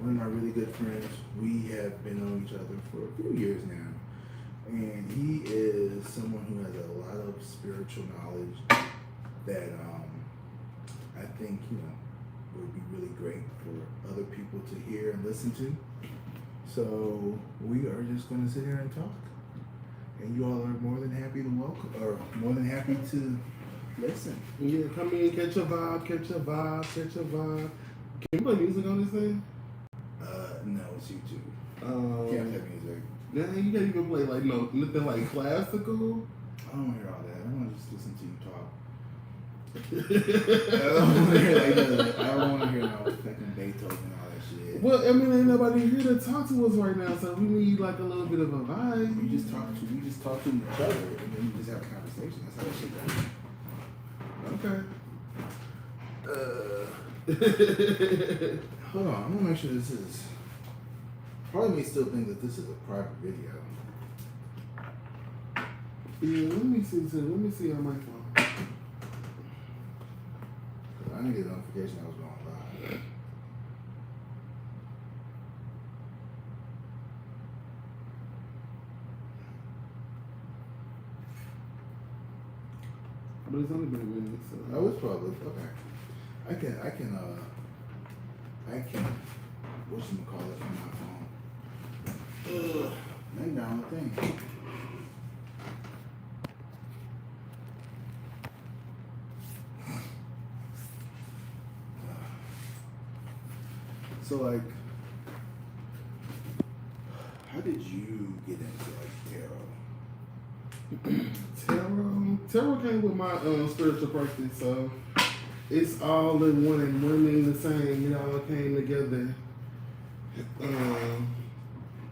one of my really good friends. We have been knowing each other for a few years now, and he is someone who has a lot of spiritual knowledge that I think would be really great for other people to hear and listen to. So we are just going to sit here and talk, and you all are more than happy to welcome, or more than happy to listen. Yeah, come in, catch a vibe, catch a vibe, catch a vibe. Can you play music on this thing? No, it's YouTube. Can't play music. Yeah, you can't even play like nothing like classical. I don't want to hear all that. I want to just listen to you talk. I don't want to hear I don't want to hear no fucking Beethoven and all that shit. Well, I mean, ain't nobody here to talk to us right now, so we need like a little bit of a vibe. We just talk to each other, and then we just have a conversation. That's how that shit goes. Okay. Hold on, I'm gonna make sure this is. Part of me still think that this is a private video. Yeah, let me see on my phone. I didn't get a notification I was going live. But it's only been a minute, so. Oh, it's public. Okay. I can. Whatchamacallit from my phone. Laying down the thing. So like, how did you get into like tarot? Tarot came with my spiritual practice, so it's all in one in the same. It all came together.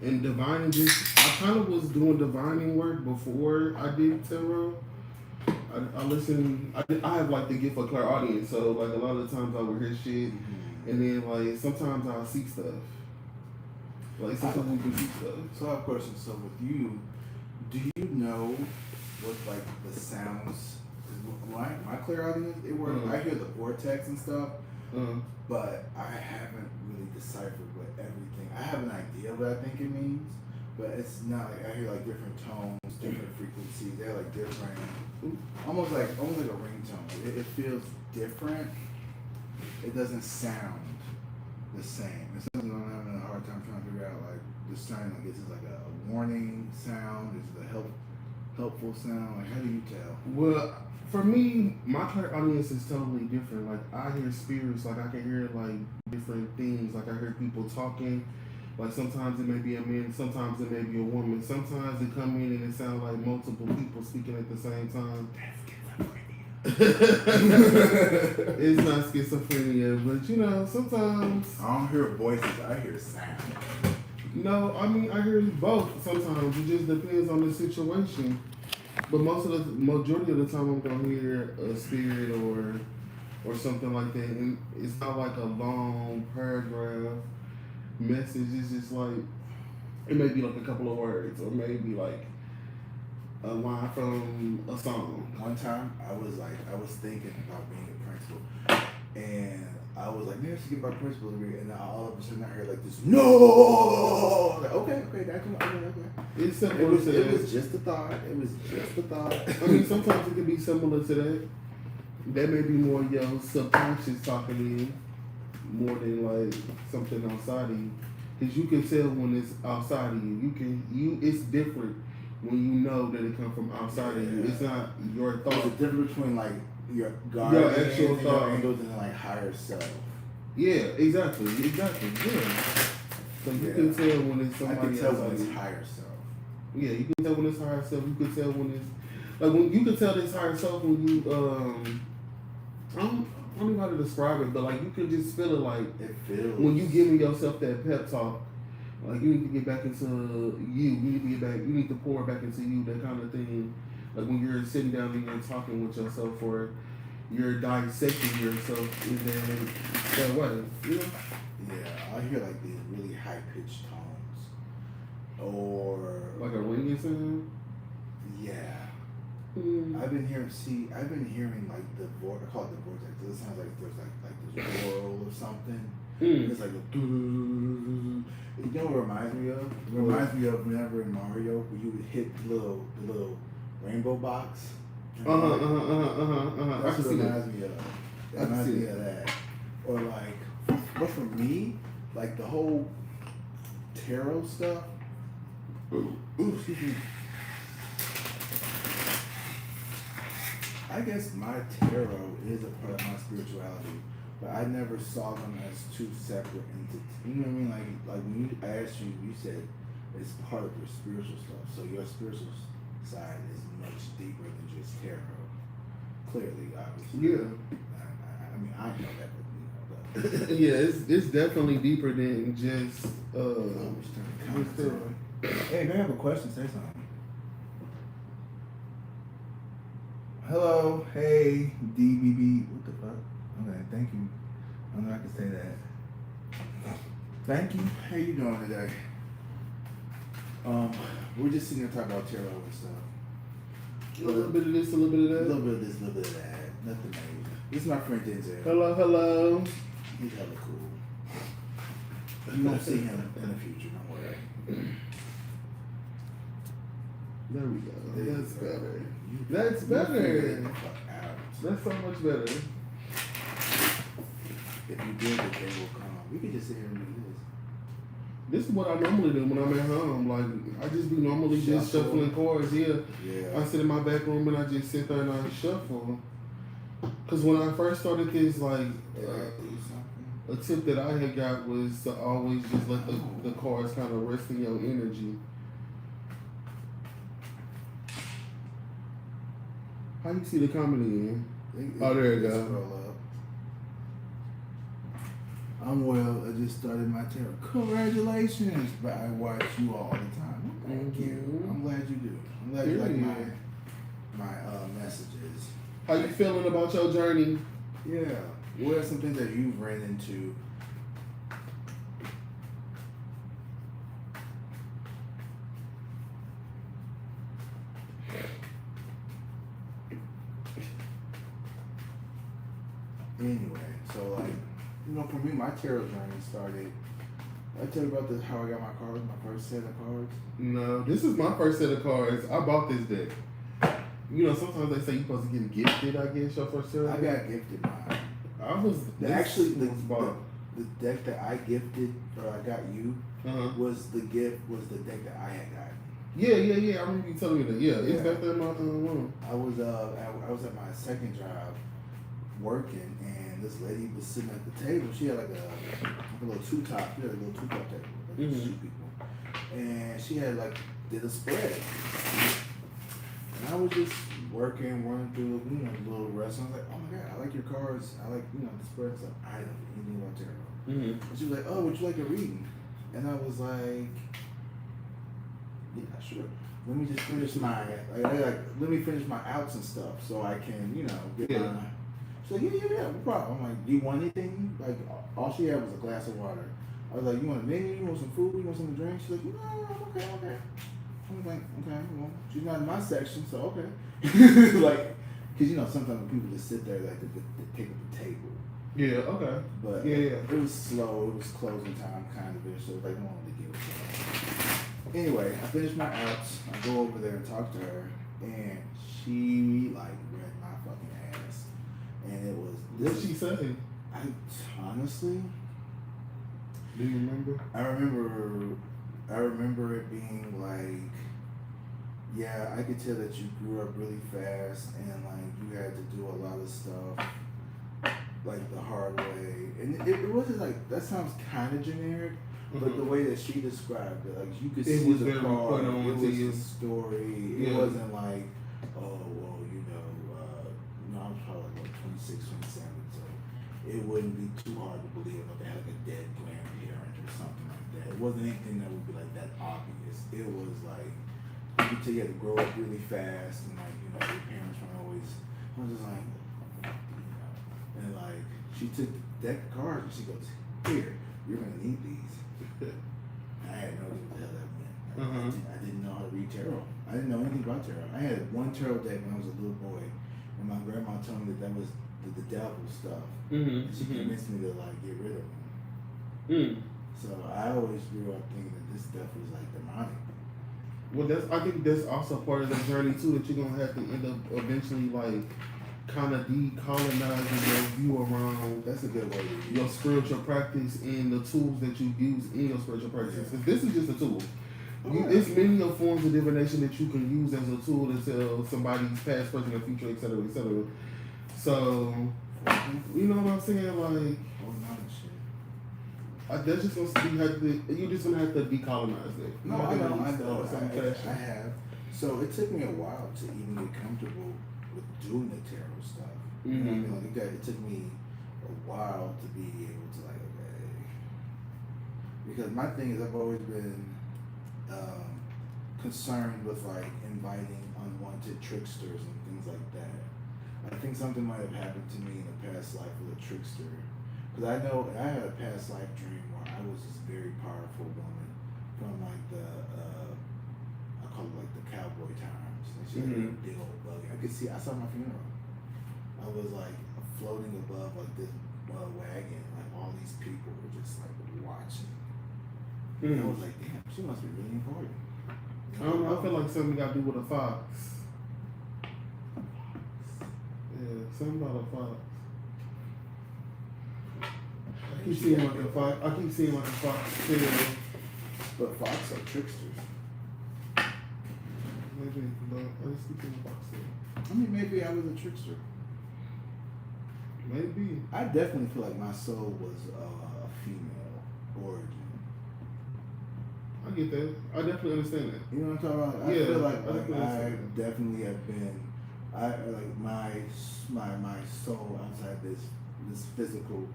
And divining I kind of was doing divining work before I did tarot. I listen. I have like the gift of clairaudience, so like a lot of the times I would hear shit, and then like sometimes I'll see stuff. Like sometimes we can see stuff. So I have a question. So with you, do you know what like the sounds? My clairaudience, it works. I hear the vortex and stuff, but I haven't really deciphered what everything. I have an idea of what I think it means, but it's not like I hear like different tones, different frequencies. They're like different, almost like a ringtone. It feels different. It doesn't sound the same. It's something I'm having a hard time trying to figure out. Like discerning, like is it like a warning sound? Is it a helpful sound? Like how do you tell? Well, for me, my clairaudience is totally different. Like I hear spirits, like I can hear like different things. Like I hear people talking. Like sometimes it may be a man, sometimes it may be a woman. Sometimes it come in and it sounds like multiple people speaking at the same time. It's not schizophrenia, but sometimes I don't hear voices. I hear sound. No, I mean I hear both. Sometimes it just depends on the situation. But majority of the time, I'm gonna hear a spirit or something like that, and it's not like a long paragraph message. It's just like it may be like a couple of words, or maybe like a line from a song. One time, I was thinking about being a principal, and I was like, maybe I should get my principal degree, and then all of a sudden I heard like this, no! Like, okay, that's okay. It's simple. It was just a thought. It was just a thought. I mean, sometimes it can be similar to that. That may be more your subconscious talking to you more than like something outside of you. Because you can tell when it's outside of you. It's different when you know that it comes from outside of you. It's not your thought. There's a difference between like your God, your actual thought, and then like higher self. Yeah, exactly. Yeah. So you can tell when it's somebody I can tell else. when it's higher self. Yeah, you can tell when it's higher self. You can tell when it's like when you can tell this higher self when you I don't know how to describe it, but like you can just feel it. Like it feels when you giving yourself that pep talk. Like you need to get back into you. You need to pour back into you. That kind of thing. Like when you're sitting down and you're talking with yourself, or you're dissecting yourself in that way. Yeah, I hear like these really high pitched tones, or like a ringing sound. Yeah. I've been hearing like I call it the vortex. It sounds like there's like this whirl or something, It's like a you know what it reminds me of? It reminds me of whenever in Mario where you would hit the little rainbow box. That's what it reminds me of. It reminds me of that. Or like, but for me, like the whole tarot stuff. Ooh, excuse me. I guess my tarot is a part of my spirituality, but I never saw them as two separate entities. You know what I mean? Like when I asked you, you said it's part of your spiritual stuff. So your spiritual side is much deeper than just tarot. Clearly, obviously. Yeah. I mean, I know that, but but. Yeah, it's definitely deeper than just tarot. Hey, they have a question. Say something. Hello, hey, DBB. What the fuck? Okay, thank you. I don't know I can say that. Thank you. How you doing today? We're just sitting here talking about tarot and stuff. A little bit of this, a little bit of that. A little bit of this, a little bit of that. Nothing major. This is my friend Denzel. Hello. He's hella cool. You won't see him in the future, don't worry. There we go. That's better. That's better. That's so much better. If you did it, they will come. We could just sit here and do this. This is what I normally do when I'm at home. Like, I just be normally just shuffling cards. Yeah. I sit in my back room and I just sit there and I shuffle. Because when I first started this, like, a tip that I had got was to always just let the cards kind of rest in your energy. How you see the comment in? Oh, there you go. I'm well. I just started my tarot. Congratulations! But I watch you all the time. Thank you. I'm glad you do. I'm glad you like my messages. How you feeling about your journey? Yeah. What are some things that you've ran into? Anyway, so like, you know, for me, my tarot journey started. I tell you about how I got my cards, my first set of cards. No, this is my first set of cards. I bought this deck. You know, sometimes they say you're supposed to get gifted. I guess your first set. I got gifted mine. The deck that I gifted or I got you was the deck that I had gotten. Yeah. I remember you telling me that. Yeah, it's back there in my room. I was at my second job working, and this lady was sitting at the table. She had like a little two-top. She had a little two-top table, like two people, and she had did a spread. And I was just working, running through, the little restaurant. I was like, oh my God, I like your cards. I like, the spreads. Like, I don't know anything about tarot. And she was like, oh, would you like a reading? And I was like, yeah, sure. Let me just finish let me finish my outs and stuff so I can, get my. She's like, yeah, no problem. I'm like, do you want anything? Like, all she had was a glass of water. I was like, you want a menu? You want some food? You want something to drink? She's like, no, I'm okay. I'm like, okay, well, she's not in my section, so okay. Because, sometimes when people just sit there, they take up the table. Yeah, okay. But it was slow. It was closing time, kind of ish, so they wanted to give it to her. Anyway, I finished my outs. I go over there and talk to her, and she, read my fucking ass. And it was this. What did she say? Honestly, do you remember? I remember it being like, yeah, I could tell that you grew up really fast and you had to do a lot of stuff the hard way. And it wasn't that sounds kind of generic, but the way that she described it, you could see the card, it was the story. It wasn't oh, well, I was probably 26, 27, so it wouldn't be too hard to believe if they had a dead grandparent or something like that. It wasn't anything that would be that obvious. It was you could tell you had to grow up really fast and your parents weren't always. I was just and she took the deck of cards and she goes, here, you're gonna need these. I had no idea what the hell that meant. I didn't know how to read tarot. I didn't know anything about tarot. I had one tarot deck when I was a little boy, and my grandma told me that was the devil stuff. And she convinced me to get rid of them. So I always grew up thinking that this stuff was like demonic. Well, I think that's also part of the journey too, that you're gonna have to end up eventually like kind of decolonizing your view around. That's a good way to use your spiritual practice and the tools that you use in your spiritual practice. Because this is just a tool. It's many of forms of divination that you can use as a tool to tell somebody's past, present, and future, etc., etc. So, you know what I'm saying? Like, that's just gonna you're just gonna have to decolonize it. No, I don't. I have. So it took me a while to even get comfortable with doing the tarot stuff. You know what I mean? Like it took me a while to be able to like, okay. Because my thing is I've always been concerned with like inviting unwanted tricksters and things like that. I think something might have happened to me in a past life with a trickster. Because I know I had a past life dream where I was this very powerful woman from like I call it like the cowboy times. And she had a big old buggy. I saw my funeral. I was like floating above like this wagon. Like all these people were just like watching. And I was like, damn, she must be really important. I don't know, I feel like something got to do with a fox. Yeah, something about a fox. I keep seeing like a fox tail. But fox are tricksters. Maybe, but I just keep seeing a fox tail. I mean, maybe I was a trickster. Maybe. I definitely feel like my soul was a female origin. I get that. I definitely understand that. You know what I'm talking about? I feel like I definitely have been. I like my soul outside this physical,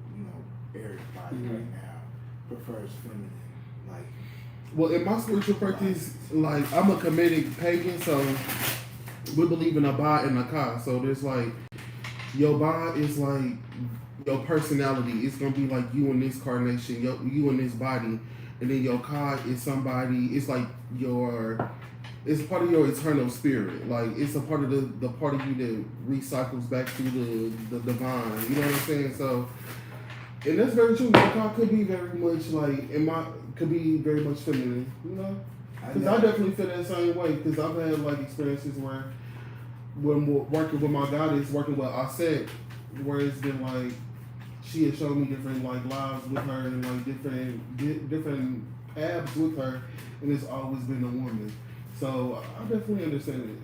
air body right now prefers feminine. Like, well, in my spiritual practice, like I'm a Kemetic pagan, so we believe in a Ba and a Ka. So there's like your Ba is like your personality. It's gonna be like you in this carnation, you in this body. And then your Ka is somebody, it's like it's part of your eternal spirit. Like, it's a part of the part of you that recycles back to the divine. You know what I'm saying? So, and that's very true. Your Ka could be very much like, could be very much feminine, you know? Because I definitely feel that same way. Because I've had like experiences where when working with my goddess, working with Aset, where it's been like, she has shown me different like lives with her and like different paths with her, and it's always been a woman. So I definitely understand it.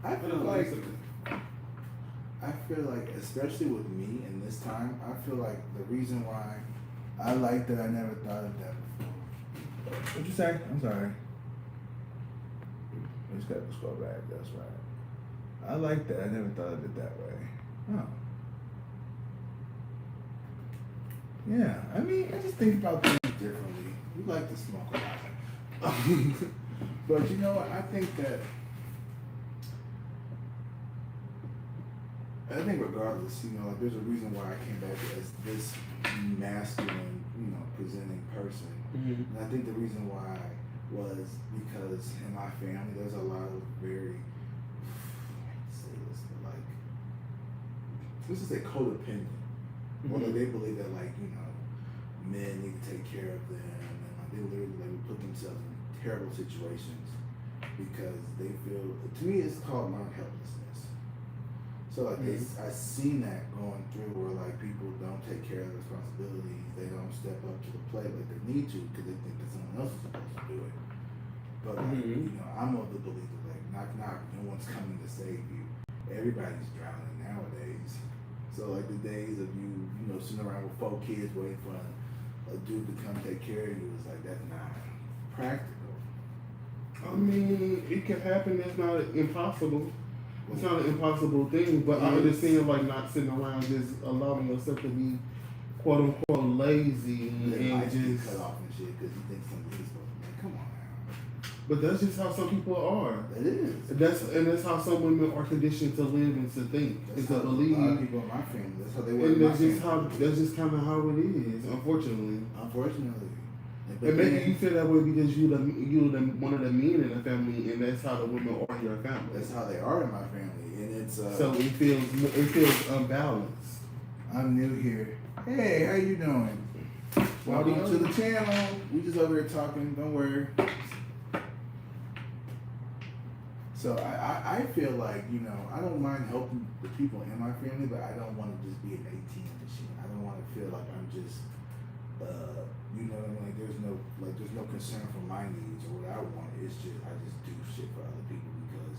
I feel like, especially with me in this time, I feel like the reason why I like that I never thought of that before. What'd you say? I'm sorry. I just got to scroll back. That's right. I like that. I never thought of it that way. Oh. Yeah, I mean, I just think about things differently. We like to smoke a lot. But you know what? I think regardless, like there's a reason why I came back as this masculine, presenting person. And I think the reason why was because in my family there's a lot of very, let's just say codependent. Well, they believe that men need to take care of them, and they would put themselves in terrible situations because they feel. To me, it's called learned helplessness. So I've seen that going through where people don't take care of their responsibilities. They don't step up to the plate like they need to because they think that someone else is supposed to do it. But I'm of the belief that knock knock, no one's coming to save you. Everybody's drowning nowadays. So the days of you sitting around with 4 kids waiting for a dude to come take care of you is that's not practical. I mean, it can happen. It's not impossible. It's not an impossible thing. But I understand not sitting around just allowing yourself to be quote unquote lazy and just cut off and shit because you think somebody's supposed to. Come on now. But that's just how some people are. It is. That's how some women are conditioned to live and to think and to believe. A lot of people in my family. That's how they were. And that's just kind of how it is, unfortunately. And maybe you feel that way because you're one of the men in the family, and that's how the women are in your family. That's how they are in my family, and it's so it feels unbalanced. I'm new here. Hey, how you doing? Welcome to the channel. We just over here talking. Don't worry. So I feel like, you know, I don't mind helping the people in my family, but I don't want to just be an ATM machine. I don't want to feel like I'm just, you know what I mean? Like there's no concern for my needs or what I want. It's just I just do shit for other people because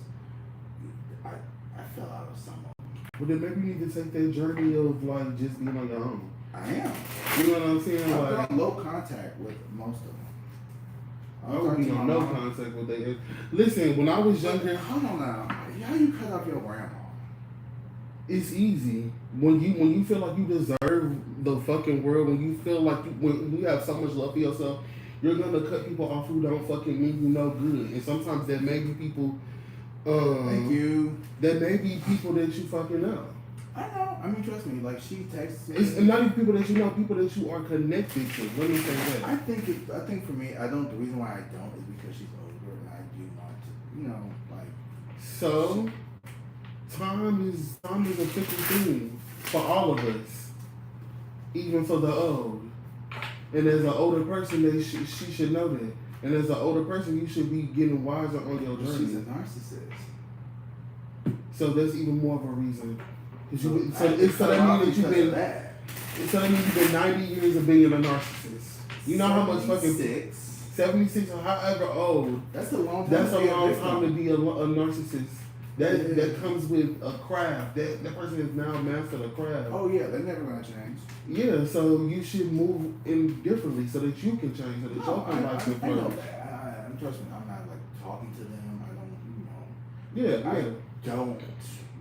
I fell out of some of them. But then maybe you need to take that journey of like just being on your own. I am. You know what I'm saying? I've Like, got low contact with most of them. I would be on no contact with they. Listen, when I was younger, hold on now. How you cut off your grandma? it's easy when you feel like you deserve the fucking world. When you feel like when you have so much love for yourself, you're gonna cut people off who don't fucking mean you no good. And sometimes there may be people. Thank you. There may be people that you fucking know. I know. I mean, trust me. Like she texts me. It's not even people that you know, people that you are connected to. Let me say that. I think for me, I don't. The reason why I don't is because she's older, and I do want to, you know, like. So, time is a fickle thing for all of us, even for the old. And as an older person, she should know that. And as an older person, you should be getting wiser on your journey. She's a narcissist. So that's even more of a reason. So that means you've been 90 years of being a narcissist. You know how much fucking 76 or however old. That's a long time. That's a long time to be a narcissist. That comes with a craft. That person is now mastered a craft. Oh yeah, they're never gonna change. Yeah, so you should move in differently so that you can change. So that your life can I know flourish. that. Trust me, I'm not like talking to them. I don't, you know. Yeah. I don't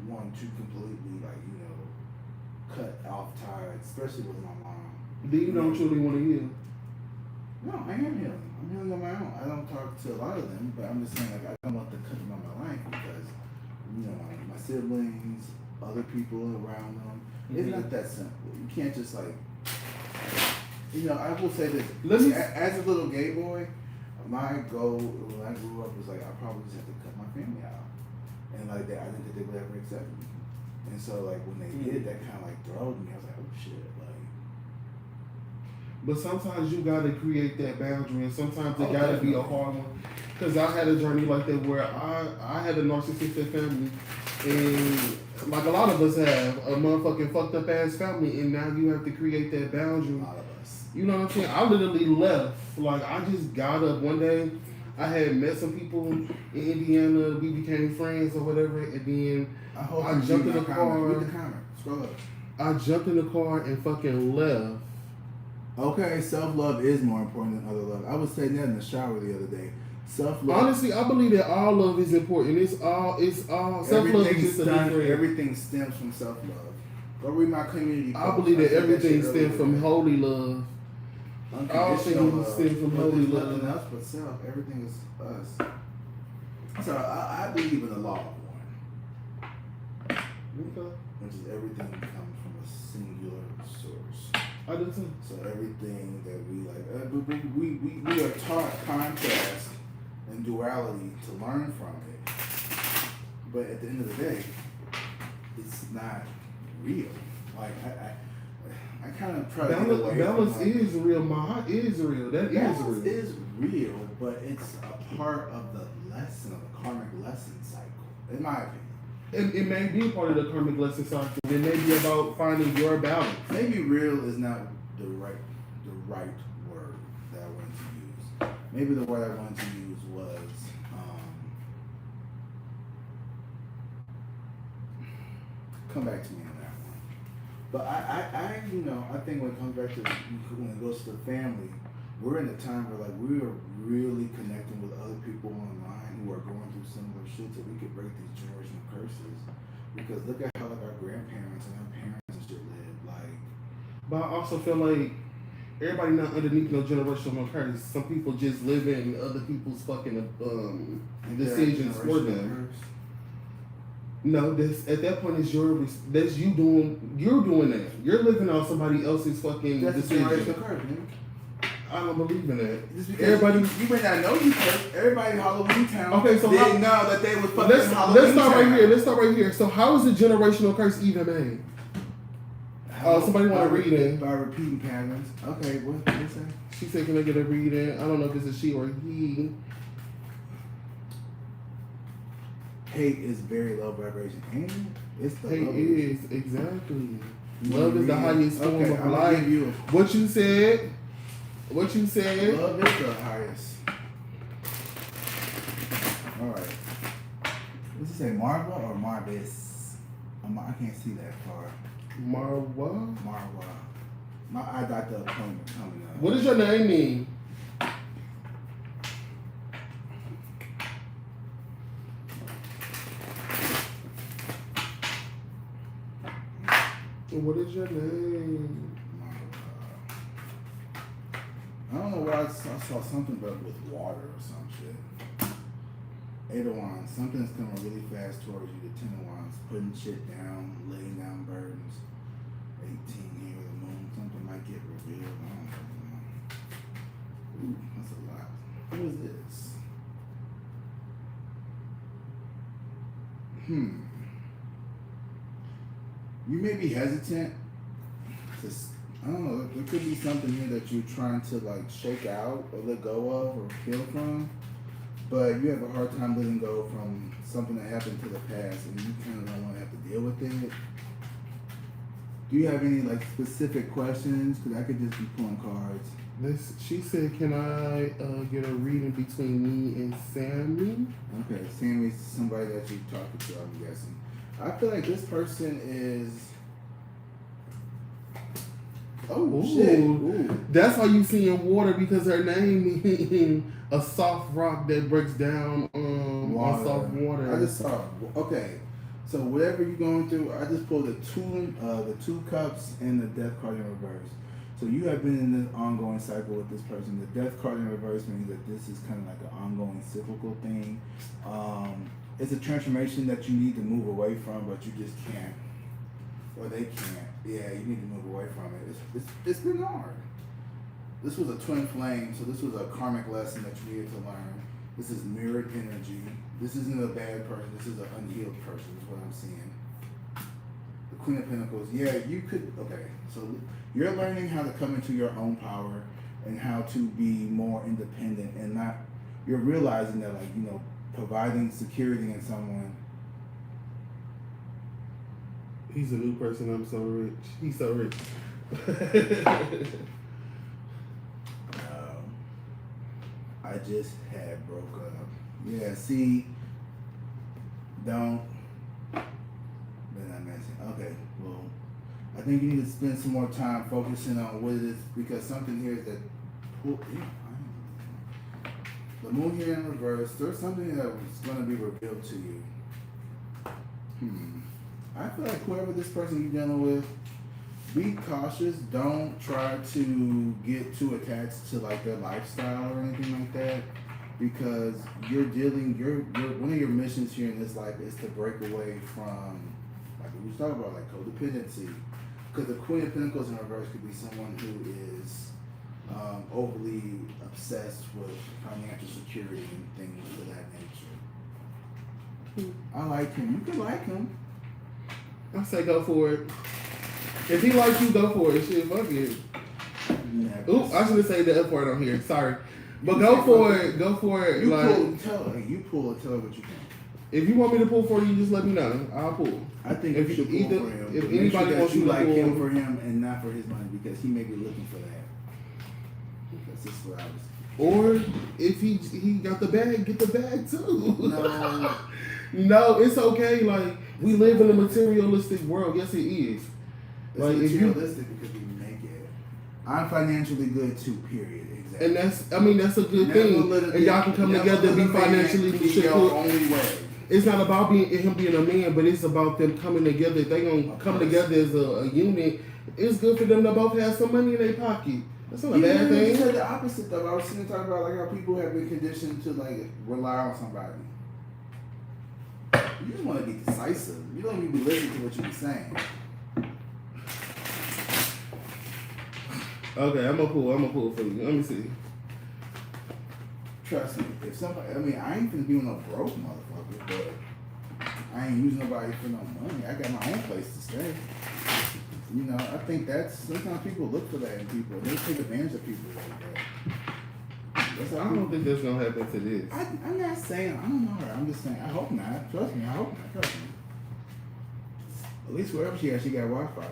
want to completely like, you know, cut off ties, especially with my mom. Then you don't truly want to heal. No, I am healing. I'm healing on my own. I don't talk to a lot of them, but I'm just saying like I don't want to cut them out of my life because, you know, my siblings, other people around them. It's not that simple. You can't just like, you know. I will say this: as a little gay boy, my goal when I grew up was like I probably just had to cut my family out, and like that I didn't think they would ever accept me. And so like when they did, that kind of like thrilled me. I was like, oh shit, like. But sometimes you gotta create that boundary, and sometimes it gotta be a hard one. Cause I had a journey like that where I had a narcissistic family, and like a lot of us have a motherfucking fucked up ass family, and now you have to create that boundary. A lot of us. You know what I'm saying? I literally left. Like I just got up one day. I had met some people in Indiana. We became friends or whatever, and then I jumped in the car. Read the comment. Scroll up. I jumped in the car and fucking left. Okay, self-love is more important than other love. I was saying that in the shower the other day. Self-love. Honestly, I believe that all love is important. It's all self-love is just a different. Everything stems from self-love. Go read my community post. I believe that everything stems from holy love. All things stem from holy love. Nothing else but self. Everything is us. So I believe in the law of one. Okay. Which is everything comes from a singular source. I do too. So everything that we like, we are taught contrast and duality to learn from it. But at the end of the day, it's not real. Like I kind of try to get away balance from like, is real. My heart is real. That balance is real. is real, but it's a part of the lesson of the karmic lesson cycle, in my opinion. It may be part of the karmic lesson cycle. It may be about finding your balance. Maybe real is not the right word that I wanted to use. Maybe the word I wanted to use was come back to me on that one. But I you know, I think when it comes back to when it goes to the family, we're in a time where like we are really connecting with other people online who are going through similar shit, so we could break these generational curses. Because look at how like our grandparents and our parents and shit lived. Like, but I also feel like everybody not underneath no generational curse. Some people just live in other people's fucking decisions for them. No, that's at that point it's that's you doing. You're doing that. You're living on somebody else's fucking decision. Generational curse, man. I don't believe in that. Everybody, you may not know you curse. Everybody in Halloween Town didn't know that they was fucking Let's start right here. So how is a generational curse even made? Oh, somebody want to read it. By repeating patterns. Okay, what did you say? She said, can I get a reading? I don't know if it's a she or he. Hate is very low vibration. Ain't it? It's the Hate lowest. is, exactly. You Love wanna is the read it? highest form Okay, of I'm gonna life. give you What you said? What you said? love is the highest. Alright. What's it say? Marva or Marvis? I can't see that far. Marwa? Marva. I got the appointment coming up. What does your name mean? What is your name? I don't know why I saw something but with water or some shit. 8 of Wands, something's coming really fast towards you. The 10 of Wands, putting shit down, laying down burdens. 18 here, the moon, something might get revealed. I don't fucking know. Ooh, that's a lot. Who is this? You may be hesitant to, I don't know, there could be something here that you're trying to like shake out or let go of or heal from, but you have a hard time letting go from something that happened to the past and you kind of don't want to have to deal with it. Do you have any like specific questions? Because I could just be pulling cards. She said, can I get a reading between me and Sammy? Okay, Sammy's somebody that you're talking to, I'm guessing. I feel like this person is. Oh, Ooh. shit. Ooh. That's why you seeing water, because her name means a soft rock that breaks down on soft water. I just saw. Okay, so whatever you're going through, I just pulled the two cups and the death card in reverse. So you have been in this ongoing cycle with this person. The death card in reverse means that this is kind of like an ongoing cyclical thing. It's a transformation that you need to move away from, but you just can't, or they can't. Yeah, you need to move away from it. It's been hard. This was a twin flame, so this was a karmic lesson that you needed to learn. This is mirrored energy. This isn't a bad person. This is an unhealed person, is what I'm seeing. The Queen of Pentacles. Yeah, you could. Okay, so you're learning how to come into your own power and how to be more independent and not. You're realizing that, like, you know, providing security in someone. He's a new person. I'm so rich. He's so rich. I just had broke up. Yeah, see, don't. Then I mentioned. Okay, well, I think you need to spend some more time focusing on what it is, because something here is that. The moon here in reverse, there's something that was going to be revealed to you. I feel like whoever this person you're dealing with, be cautious. Don't try to get too attached to like their lifestyle or anything like that, because you're one of your missions here in this life is to break away from, like we was talking about, like codependency. Because the Queen of Pentacles in reverse could be someone who is overly obsessed with financial security and things of that nature. I like him. You can like him. I say go for it. If he likes you, go for it. Shit, fuck it. Ooh, I should have said the F word on here. Sorry. But go for it. Go for it. You like, pull and tell her. You pull and tell her what you think. If you want me to pull for you, just let me know. I'll pull. I think if you should pull either, for him. If Make anybody sure that wants you to like pull, him for him and not for his money, because he may be looking for that. That's just what I was. Or if he got the bag, get the bag too. No. No, it's okay. Like, we live in a materialistic world. Yes, it is. It's like, materialistic because we make it. I'm financially good too, period. Exactly. And that's a good thing. And y'all can come together and be financially your only way. It's not about him being a man, but it's about them coming together. If they gonna come together as a unit, it's good for them to both have some money in their pocket. That's not a bad thing. You said the opposite though. I was sitting talking about like how people have been conditioned to like rely on somebody. You just want to be decisive. You don't need to listen to what you be saying. Okay, I'm gonna pull for you. Let me see. Trust me. If somebody, I mean, I ain't gonna be with no broke motherfucker, but I ain't using nobody for no money. I got my own place to stay. You know, I think that's sometimes people look for that in people. They take advantage of people like that. That's how I don't think that's gonna happen to this. I'm not saying I don't know her. I'm just saying I hope not. Trust me, I hope not. Trust me. At least wherever she at, she got Wi-Fi.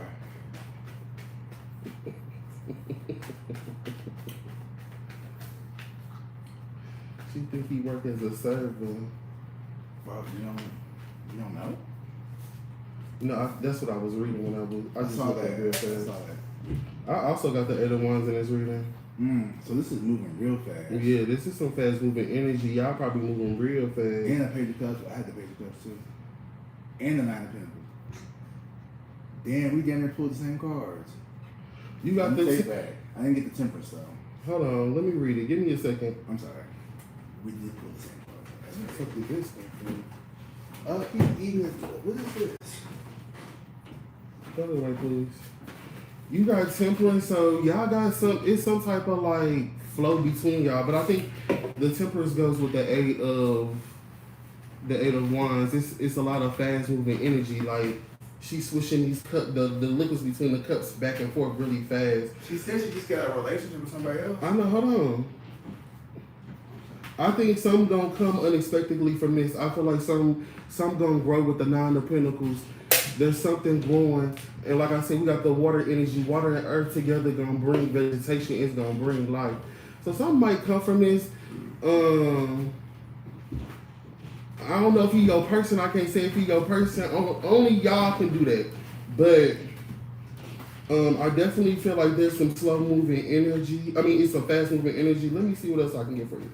She think he work as a server. Well, you don't know. No, that's what I was reading when I I just saw looked that. at real I fast. saw that. I also got the other ones in this reading. So this is moving real fast. Yeah, this is some fast moving energy. Y'all probably moving real fast. And the Page of Cups. I had the Page of Cups too. And the Nine of Pentacles. Damn, we damn near pulled the same cards. You got Let me take the. it back. I didn't get the Temperance though. Hold on, let me read it. Give me a second. I'm sorry. We did pull the same cards. What the fuck is this thing for? Even what is this? Go away, please. You got Temperance, so y'all got it's some type of like flow between y'all. But I think the Temperance goes with the Eight of Wands. It's a lot of fast moving energy. Like she's switching these the liquids between the cups back and forth really fast. She said she just got a relationship with somebody else. I know, hold on. I think some gonna come unexpectedly from this. I feel like some gonna grow with the Nine of Pentacles. There's something growing, and like I said, we got the water energy. Water and earth together gonna bring vegetation. It's gonna bring life. So something might come from this. I don't know if he your person. I can't say if he your person. Only y'all can do that. But I definitely feel like there's some slow moving energy. I mean, it's some fast moving energy. Let me see what else I can get for you.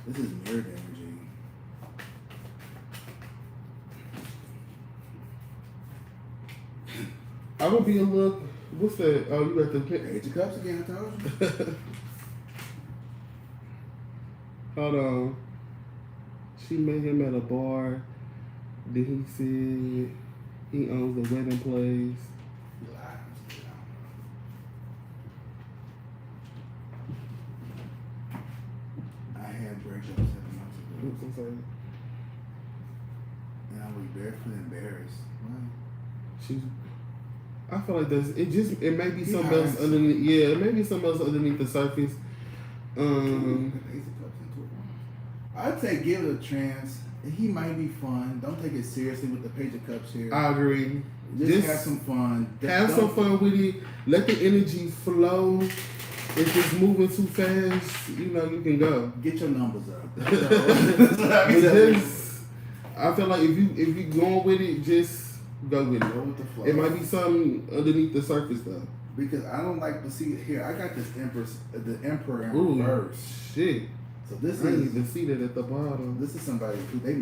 This is mirrored energy. I would be a little. What's that? Oh, you got the Page of Cups again, I told you. Hold on. She met him at a bar. Then he said he owns the wedding place. I had breakups 7 months ago. Oops, I'm sorry. And I was barefoot embarrassed. Why? She's. I feel like there's. It may be He something else hides. underneath. Yeah, it may be something else underneath the surface. Ace of Cups into it. I'd say give it a chance. He might be fun. Don't take it seriously with the Page of Cups here. I agree. Just have some fun. Have some fun with it. Let the energy flow. If it's moving too fast, you can go. Get your numbers up. But I feel like if you going with it, just go with Go it. with the flow. It might be something underneath the surface though. Because I don't like to see it here. I got this the Emperor in Ooh, reverse. shit. So this I didn't is even see that at the bottom. this is somebody who they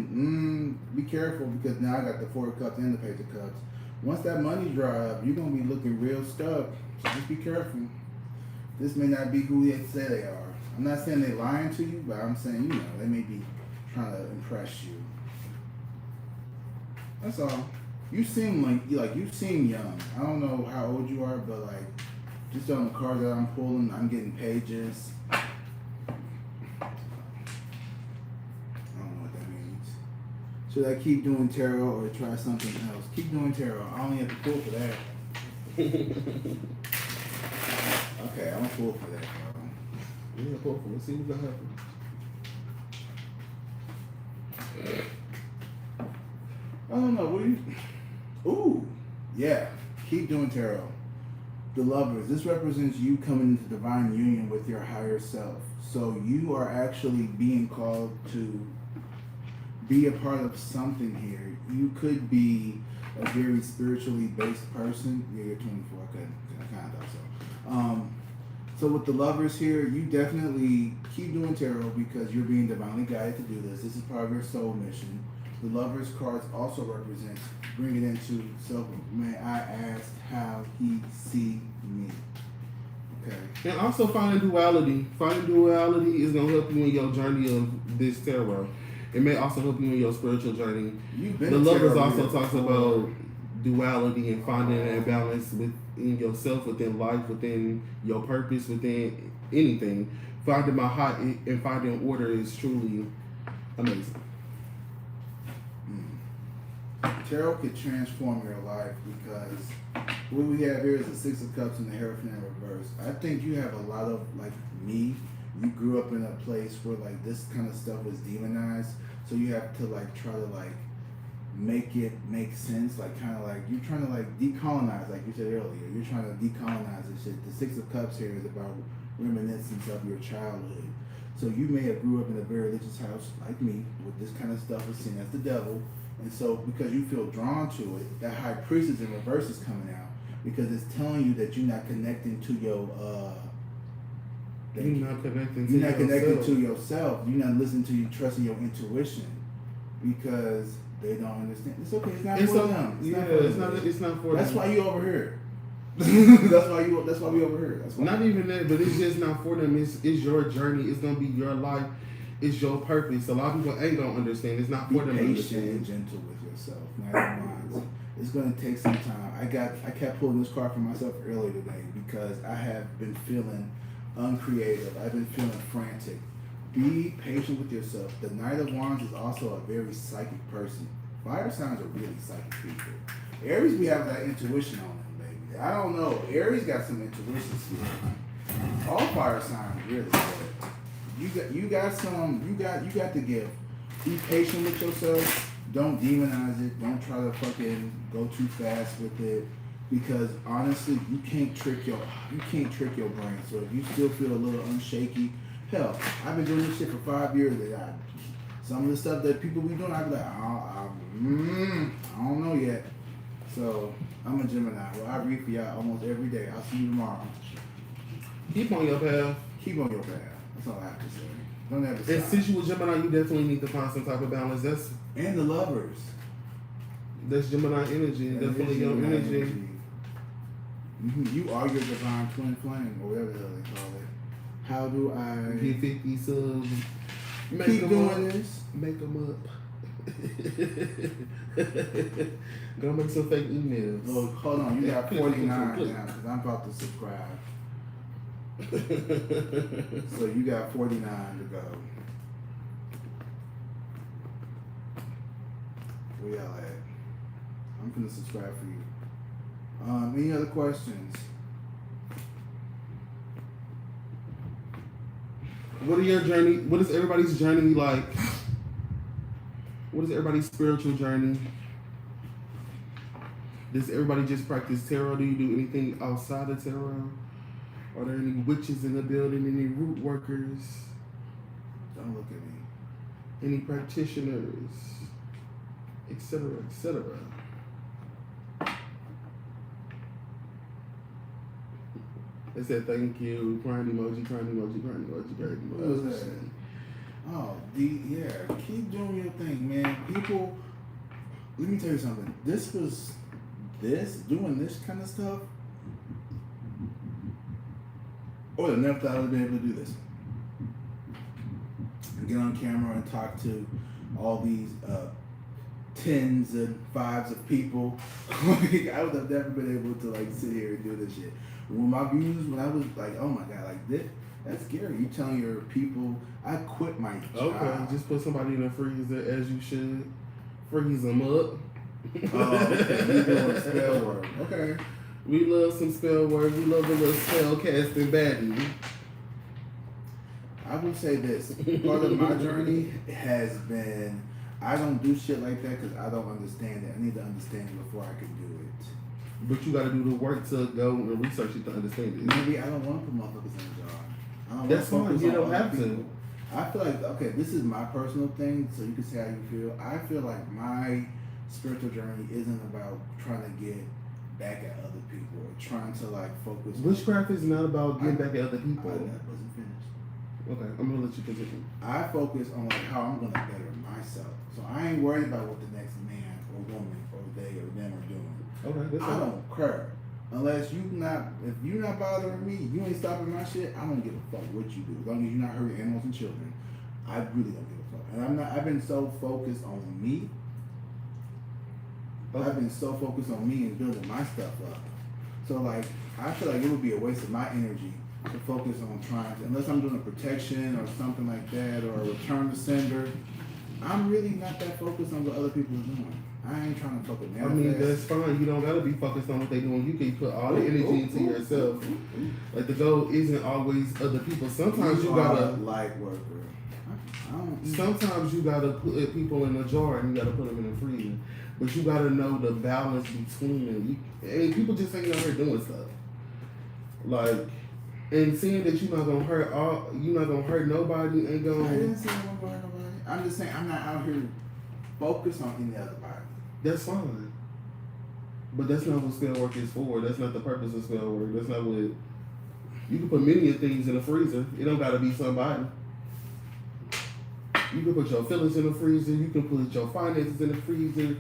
be careful because now I got the Four of Cups and the Page of Cups. Once that money dry up, you're gonna be looking real stuck. So just be careful. This may not be who they say they are. I'm not saying they're lying to you, but I'm saying they may be trying to impress you. That's all. You seem like you seem young. I don't know how old you are, but like just on the card that I'm pulling, I'm getting pages. I don't know what that means. Should I keep doing tarot or try something else? Keep doing tarot. I only have to pull for that. Okay, I'm gonna pull for that. Yeah, pull for it. See what's gonna happen. I don't know. What do you? Ooh, yeah. Keep doing tarot. The Lovers. This represents you coming into divine union with your higher self. So you are actually being called to be a part of something here. You could be a very spiritually based person. Yeah, you're 24. Okay, I kind of so. So with the Lovers here, you definitely keep doing tarot because you're being divinely guided to do this. This is part of your soul mission. The Lovers cards also represent bring it into self. May I ask how he see me? Okay. And also finding duality. Finding duality is gonna help you in your journey of this tarot. It may also help you in your spiritual journey. You've been The a Lovers tarot also reader talks before. about duality and finding a balance within yourself, within life, within your purpose, within anything. Finding my heart and finding order is truly amazing. tarot could transform your life because what we have here is the Six of Cups and the Hierophant in reverse. I think you have a lot of, like me, you grew up in a place where like this kind of stuff was demonized, so you have to like try to like make it make sense, like kind of like you're trying to like decolonize, like you said earlier, you're trying to decolonize this shit. The Six of Cups here is about reminiscence of your childhood. So you may have grew up in a very religious house like me, with this kind of stuff is seen as the devil, and so because you feel drawn to it, that High Priestess in reverse is coming out because it's telling you that you're not connecting to your you're not connecting to you're not connected yourself. to yourself. You're not listening to you, trusting your intuition because they don't understand. It's okay. It's not for them. It's not for That's them. why you over here. That's why we over here. That's why. Not even that, but it's just not for them. It's your journey. It's gonna be your life. It's your purpose. A lot of people ain't gonna understand. It's not Be for them to patient and understand. gentle with yourself. Not your minds. It's gonna take some time. I kept pulling this card for myself earlier today because I have been feeling uncreative. I've been feeling frantic. Be patient with yourself. The Knight of Wands is also a very psychic person. Fire signs are really psychic people. Aries, we have that intuition on them, baby. I don't know. Aries got some intuition skills. All fire signs really good. You got the gift. Be patient with yourself. Don't demonize it. Don't try to fucking go too fast with it. Because honestly, you can't trick your brain. So if you still feel a little unshaky, hell, I've been doing this shit for 5 years. Some of the stuff that people be doing, I be like, I don't know yet. So I'm a Gemini. Well, I read for y'all almost every day. I'll see you tomorrow. Keep on your path. Keep on your path. That's all I have to say. Don't ever And stop. since you were Gemini, you definitely need to find some type of balance. And the lovers. That's Gemini energy. That Definitely is your Gemini energy. You are your divine twin flame, or whatever the hell they call it. How do I Get 50 subs. keep doing this? Make them up. Go make some fake emails. Oh, hold on. You got 49 now because I'm about to subscribe. So you got 49 to go. Where y'all at? I'm gonna subscribe for you. Any other questions? What are your journey? What is everybody's journey like? What is everybody's spiritual journey? Does everybody just practice tarot? Do you do anything outside of tarot? Are there any witches in the building? Any root workers? Don't look at me. Any practitioners? Etc. Etc. They said thank you. Crying emoji. Crying emoji. Crying emoji. Crying What was emoji. that? Oh, yeah. Keep doing your thing, man. People, let me tell you something. Doing this kind of stuff. I would have never thought I would be able to do this. And get on camera and talk to all these tens and fives of people. Like, I would have never been able to like sit here and do this shit. When my views, when I was like, oh my god, like this, that's scary. You telling your people, I quit my job. Okay, just put somebody in a freezer as you should. Freeze them up. Oh, okay. You doing spell work. Okay. We love some spell work. We love a little spell casting baddie. I will say this. Part of my journey has been, I don't do shit like that because I don't understand it. I need to understand it before I can do it. But you gotta do the work to go and research it to understand it. Maybe I don't want to put motherfuckers in a job. I don't That's wanna fine. focus You on don't other have to. people. I feel like, okay, this is my personal thing, so you can say how you feel. I feel like my spiritual journey isn't about trying to get back at other people or trying to like focus. Witchcraft is not about getting back at other I people. wasn't finished. Okay, I'm gonna let you continue. I focus on like how I'm gonna better myself. So I ain't worried about what the next man or woman or they or them are doing. Okay, that's I all. don't care. Unless if you're not bothering me, you ain't stopping my shit, I don't give a fuck what you do. As long as you're not hurting animals and children, I really don't give a fuck. And I've been so focused on me. Okay. I've been so focused on me and building my stuff up. So like, I feel like it would be a waste of my energy to focus on trying to, unless I'm doing a protection or something like that or a return to sender, I'm really not that focused on what other people are doing. I ain't trying to fucking I manifest. mean, that's fine. You don't gotta be focused on what they doing. You can put all the energy into yourself. Like the goal isn't always other people. Sometimes you gotta light worker. I don't. Sometimes you gotta put people in a jar and you gotta put them in the freezer. But you gotta know the balance between them. And people just ain't out here doing stuff. Like, and seeing that you're not gonna hurt nobody, ain't gonna. I didn't say I won't hurt nobody. I'm just saying I'm not out here focused on any other body. That's fine. But that's not what spell work is for. That's not the purpose of spell work. That's not what. You can put many of things in the freezer. It don't gotta be somebody. You can put your feelings in the freezer. You can put your finances in the freezer.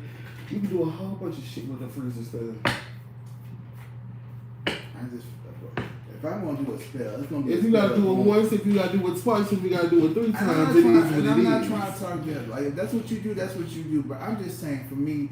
You can do a whole bunch of shit with the freezer stuff. If I'm gonna do a spell, it's gonna be. If you gotta do it once, if you gotta do it twice, if you gotta do it 3 times, it is what it is. I'm not trying to talk to like if that's what you do, that's what you do. But I'm just saying, for me,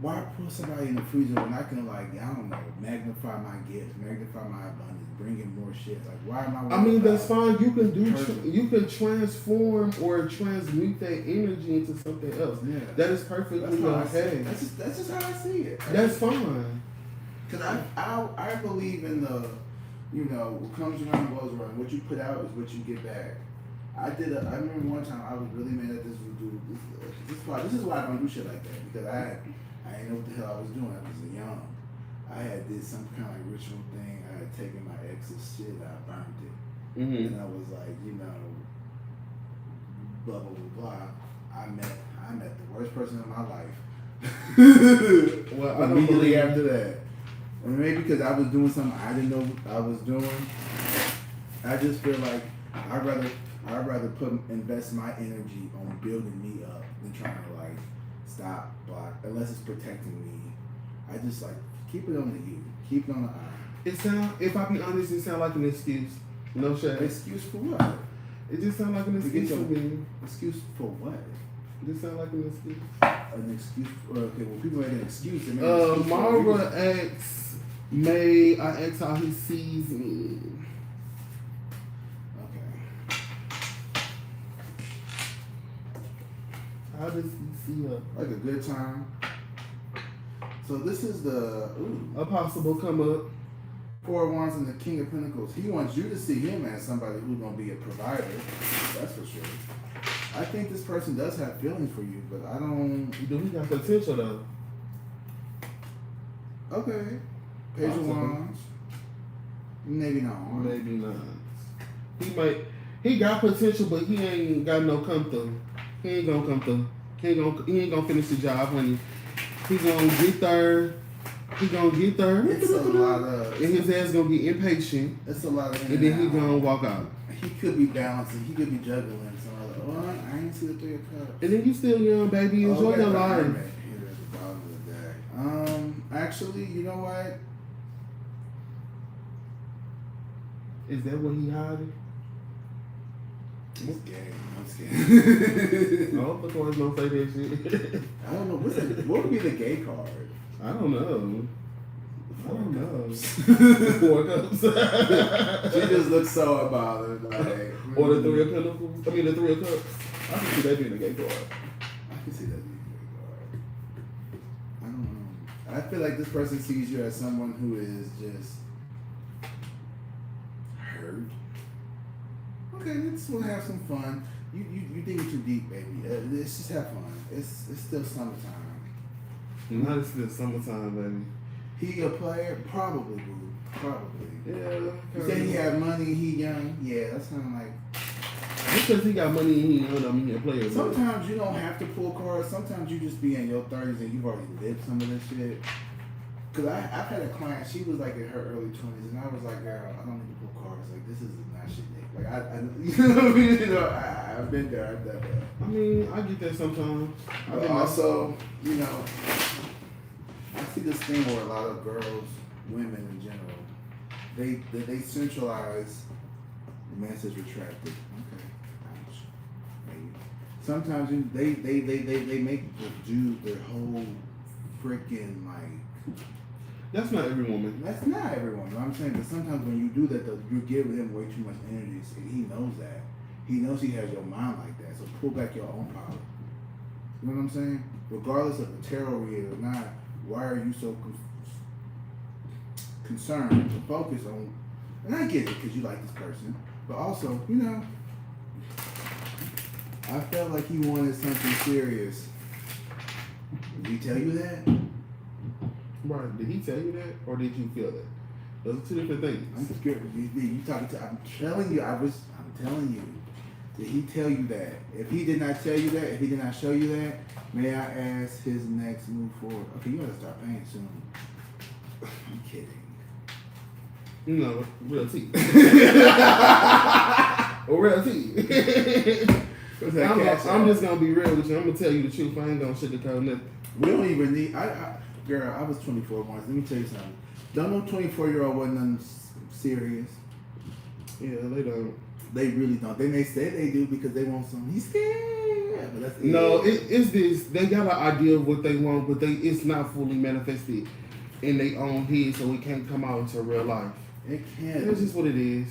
why put somebody in the freezer when I can, like, I don't know, magnify my gifts, magnify my abundance, bring in more shit? Like, why am I? I mean, that's fine. You can do. You can transform or transmute that energy into something else. Yeah, that is perfectly okay. That's just how I see it. That's fine. Because I believe in the, you know, what comes around goes around. What you put out is what you get back. I remember one time I was really mad at this dude. This is why I don't do shit like that, because I didn't know what the hell I was doing. I was young. I had did some kind of like ritual thing. I had taken my ex's shit, I burned it, and I was like, you know, blah blah blah blah. I met the worst person in my life. Well, I don't believe after that. Or maybe because I was doing something I didn't know I was doing. I just feel like I'd rather invest my energy on building me up than trying to like stop, block, unless it's protecting me. I just like keep it on the you, keep it on the I. If I be honest, it sound like an excuse. No shade. Excuse for what? It just sound like an excuse for me. Excuse for what? It just sound like an excuse. An excuse for, okay, well people make an excuse. Mara asks May, I ask how he sees me. Okay. How does he see her? Like a good time. So this is the a possible come up. 4 of Wands and the King of Pentacles. He wants you to see him as somebody who's gonna be a provider. That's for sure. I think this person does have feelings for you, but I don't. Do he got potential though? Okay. Page of Wands. Maybe not. Maybe not. He got potential, but he ain't got no come through. He ain't gonna come through. He ain't gonna finish the job, honey. He gonna get there. It's a lot of. And his ass gonna get impatient. It's a lot of. And then he gonna walk out. He could be balancing. He could be juggling. So I ain't see the 3 of Cups. And then you still young, baby. Enjoy your life. Here at the bottom of the deck. Actually, you know what? Is that what he hiding? He's gay. I'm scared. I hope the cards don't say that shit. I don't know. What would be the gay card? I don't know. 4 cups. She just looks so unbothered. Like, or the 3 of Pentacles. I mean, the 3 of Cups. I can see that being a gay card. I can see that being a gay card. I don't know. I feel like this person sees you as someone who is just hurt. Okay, let's have some fun. You think too deep, baby. Let's just have fun. It's still summertime. Not it's still summertime, baby. He a player? Probably, boo. Probably. Yeah. You say he have money, he young? Yeah, that's kind of like... Because he got money and he young, I mean he a player. Sometimes you don't have to pull cards. Sometimes you just be in your 30s and you've already lived some of this shit. Because I've had a client, she was like in her early 20s, and I was like, girl, I don't need to pull cards. Like, this is not shit, Nick. Like, you know what I mean? You know, I've been there, I've done that. I mean, I get that sometimes. But also, you know, I see this thing where a lot of girls, women in general, they centralize the message retracted. Okay. Ouch. Maybe. Sometimes they make the dude their whole freaking like. That's not every woman. That's not every woman. I'm saying that sometimes when you do that, you're giving him way too much energy, and he knows that. He knows he has your mind like that. So pull back your own power. You know what I'm saying? regardless of the tarot reader or not, why are you so concerned to focus on? And I get it because you like this person, but also, you know, I felt like he wanted something serious. Did he tell you that? Right. Did he tell you that, or did you feel that? Those are two different things. I'm scared. You talking to? I'm telling you. I'm telling you. Did he tell you that? If he did not tell you that, if he did not show you that, may I ask his next move forward? Okay, you gotta start paying soon. I'm kidding. You know, real tea. Or real tea. I'm just gonna be real with you. I'm gonna tell you the truth. I ain't gonna sugarcoat nothing. We don't even need. Girl, I was 24 once. Let me tell you something. Don't know 24-year-old wasn't nothing serious. Yeah, they don't. They really don't. They may say they do because they want something. He's scared. But that's no, it's this. They got an idea of what they want, but it's not fully manifested in their own head, so it can't come out into real life. It can't. That's just what it is.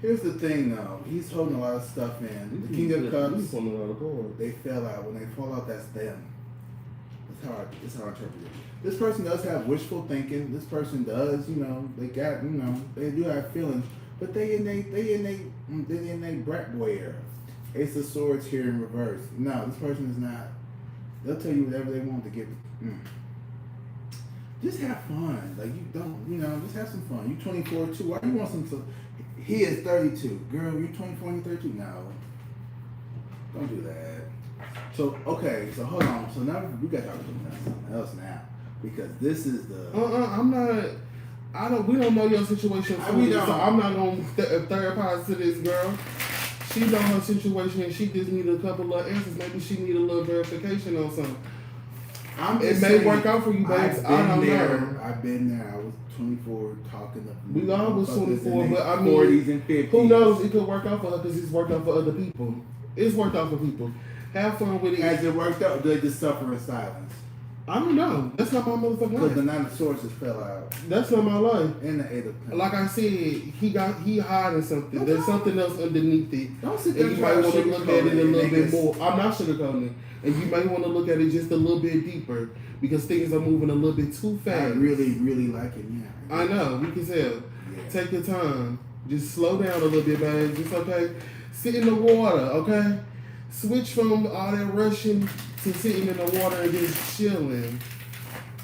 Here's the thing, though. He's holding a lot of stuff in. The King of Cups. They fell out. When they fall out, that's them. That's how I interpret it. This person does have wishful thinking. This person does, you know, they got, you know, they do have feelings, but they in they brat boy era. Ace of Swords here in reverse. No, this person is not. They'll tell you whatever they want to get. Just have fun. Like, you don't, you know, just have some fun. You 24 too. Why you want some? He is 32. Girl, you 24 and you're 32. No, don't do that. So okay, so hold on. So now we got to talk about something else now. Because this is the. I'm not. We don't know your situation. So I'm not gonna therapize to this girl. She know her situation and she just need a couple of answers. Maybe she need a little verification on something. It may work out for you, babes. I don't know. I've been there. I was 24 talking to. We all was 24, but I mean, 40s and 50s. Who knows? It could work out for her because it's worked out for other people. It's worked out for people. Have fun with it. Has it worked out? Do they just suffer in silence? I don't know. That's not my motherfucking life. Because the Nine of Swords just fell out. That's not my life. And the Eight of Pentacles. Like I said, he hiding something. There's something else underneath it. Don't sit there and you might want to look at it a little bit more. I'm not sugarcoating it. And you may want to look at it just a little bit deeper because things are moving a little bit too fast. I really, really like it, yeah. I know. We can tell. Yeah. Take your time. Just slow down a little bit, babe. It's okay. Sit in the water, okay? Switch from all that rushing to sitting in the water and just chilling.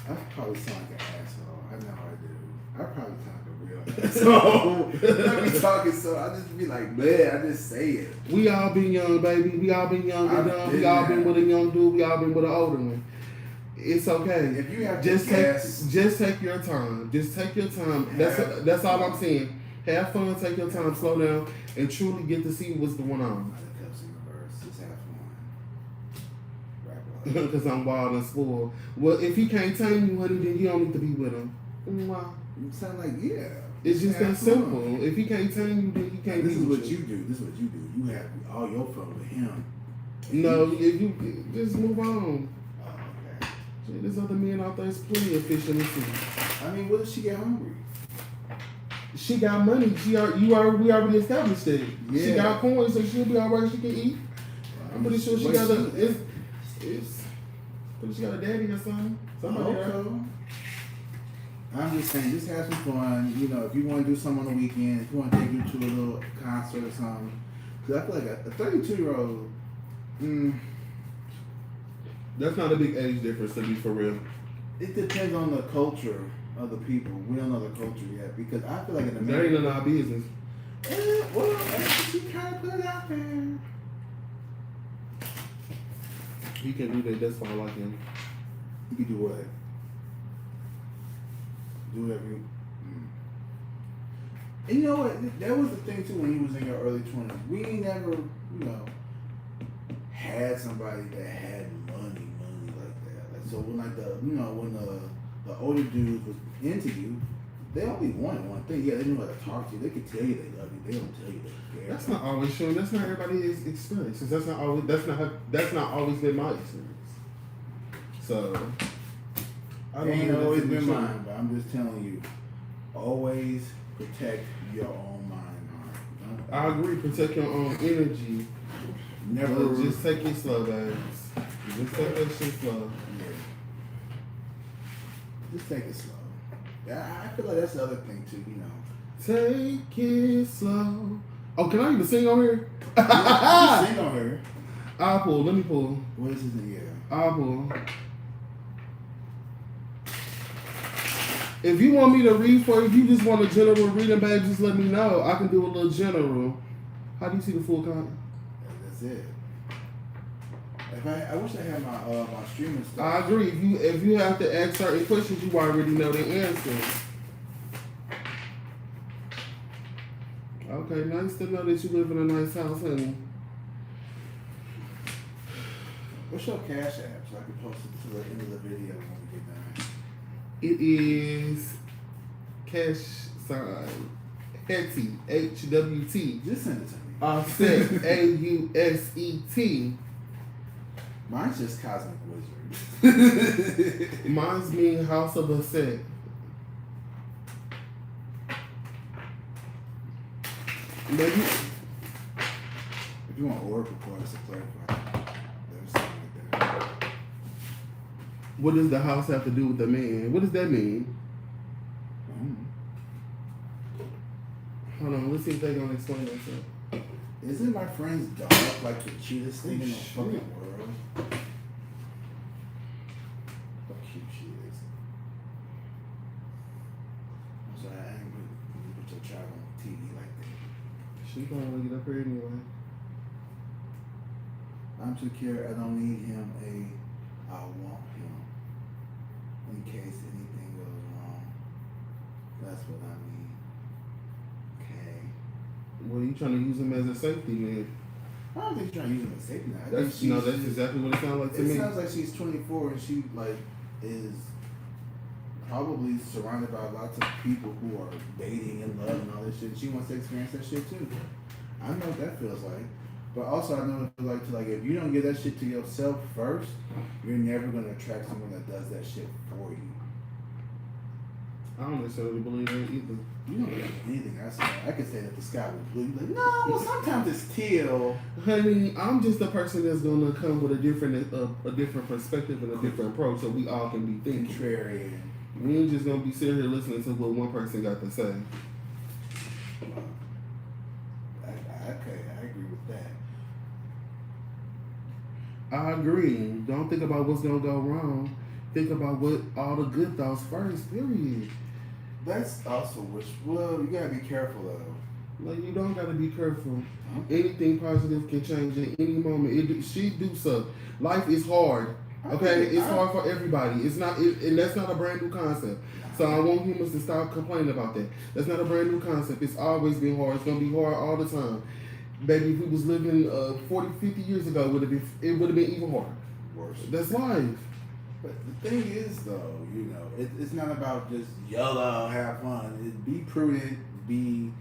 I probably sound like an asshole. I know I do. I probably sound like a real asshole. I be talking so I just be like, man, I just say it. We all been young, baby. We all been young and dumb. We all been with a young dude. We all been with an older one. It's okay. If you have just take your time. Just take your time. That's all I'm saying. Have fun, take your time, slow down, and truly get to see what's going on. Because I'm wild and spoiled. Well, if he can't tame you, honey, then you don't need to be with him. Wow. You sound like, yeah. It's just that simple. If he can't tame you, then he can't be with you. This is what you do. You have all your fun with him. No, if you just move on. Oh, okay. There's other men out there. There's plenty of fish in the sea. I mean, what if she get hungry? She we already established that. Yeah. She got coins, so she'll be alright. She can eat. I'm pretty sure she got she got a daddy or something. Somebody I'm just saying, just have some fun. You know, if you want to do something on the weekend, if you want to take you to a little concert or something. Because I feel like a 32-year-old, that's not a big age difference to be for real. It depends on the culture of the people. We don't know the culture yet. Because I feel like in America. That ain't none of our business. Well, she kind of put it out there. He can do that. That's why I like him. He can do what? Do whatever you. And you know what? That was the thing too when you was in your early 20s. We never, you know, had somebody that had money like that. Like so when when the older dudes was into you, they only wanted one thing. Yeah, they knew how to talk to you. They could tell you they love you. They don't tell you they care. That's not always true. That's not everybody's experience. That's not always been my experience. So I ain't always been mine, but I'm just telling you, always protect your own mind and heart. I agree. Protect your own energy. Never just take it slow, guys. Just take that shit slow. Just take it slow. Yeah, I feel like that's the other thing too. You know. Take it slow. Oh, can I even sing on here? Yeah, you sing on her. I'll pull. Let me pull. What is his name? Yeah. I'll pull. If you want me to read for you, if you just want a general reading, babe, just let me know. I can do a little general. How do you see the full content? That's it. I wish I had my streaming stuff. I agree. If you have to ask certain questions, you already know the answer. Okay, nice to know that you live in a nice house, honey. What's your cash app so I can post it to the end of the video when we get done? It is cash sign Hetty HWT. Just send it to me. Offset AUSET. Mine's just Cosmic Wizard. Mine's mean House of a Set. Maybe if you want Oracle cards to clarify, there's something like that. what does the house have to do with the man? What does that mean? Hold on, let's see if they're gonna explain themselves. Isn't my friend's dog like the cutest thing in the fucking world? How cute she is. I'm sorry, I ain't really put your child on TV like that. She gonna get up here anyway. I'm secure. I don't need him. I want him in case anything goes wrong. That's what I mean. Okay. Well, you trying to use him as a safety net? I don't think she's trying to use him as safety net. That's exactly what it sounds like to me. It sounds like she's 24 and she like is probably surrounded by lots of people who are dating and love and all this shit. And she wants to experience that shit too. I know what that feels like. But also I know what it feels like to like if you don't get that shit to yourself first, you're never gonna attract someone that does that shit for you. I don't necessarily believe that either. You don't believe anything I say. I could say that the sky was blue. You're like, no, well sometimes it's teal. Honey, I'm just a person that's gonna come with a different perspective and a different approach, so we all can be thinking. Contrarian. We ain't just gonna be sitting here listening to what one person got to say. Okay, I agree with that. I agree. Don't think about what's gonna go wrong. Think about what all the good thoughts first. Period. That's also well, you gotta be careful though. Like you don't gotta be careful. Huh? Anything positive can change at any moment. She do so. Life is hard. Okay, it's hard for everybody. It's not, and that's not a brand new concept. So I want humans to stop complaining about that. That's not a brand new concept. It's always been hard. It's gonna be hard all the time. Baby, if we was living 40, 50 years ago, it would have been even harder. Worse. That's life. But the thing is, though, you know, it's not about just YOLO, have fun. Be prudent, be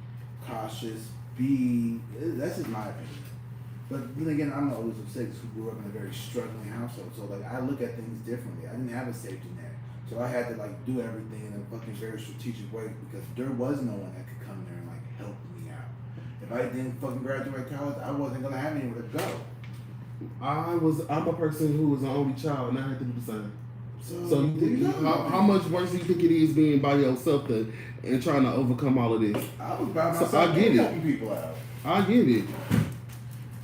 cautious, that's just my opinion. But then again, I'm the oldest of six who grew up in a very struggling household. So, like, I look at things differently. I didn't have a safety net. So I had to, like, do everything in a fucking very strategic way because there was no one that could come there and, like, help me out. If I didn't fucking graduate college, I wasn't going to have anywhere to go. I'm a person who was the only child, and I had to do the same. So you think how much worse do you think it is being by yourself and trying to overcome all of this? I was by myself. So I get it. Helping people out. I get it.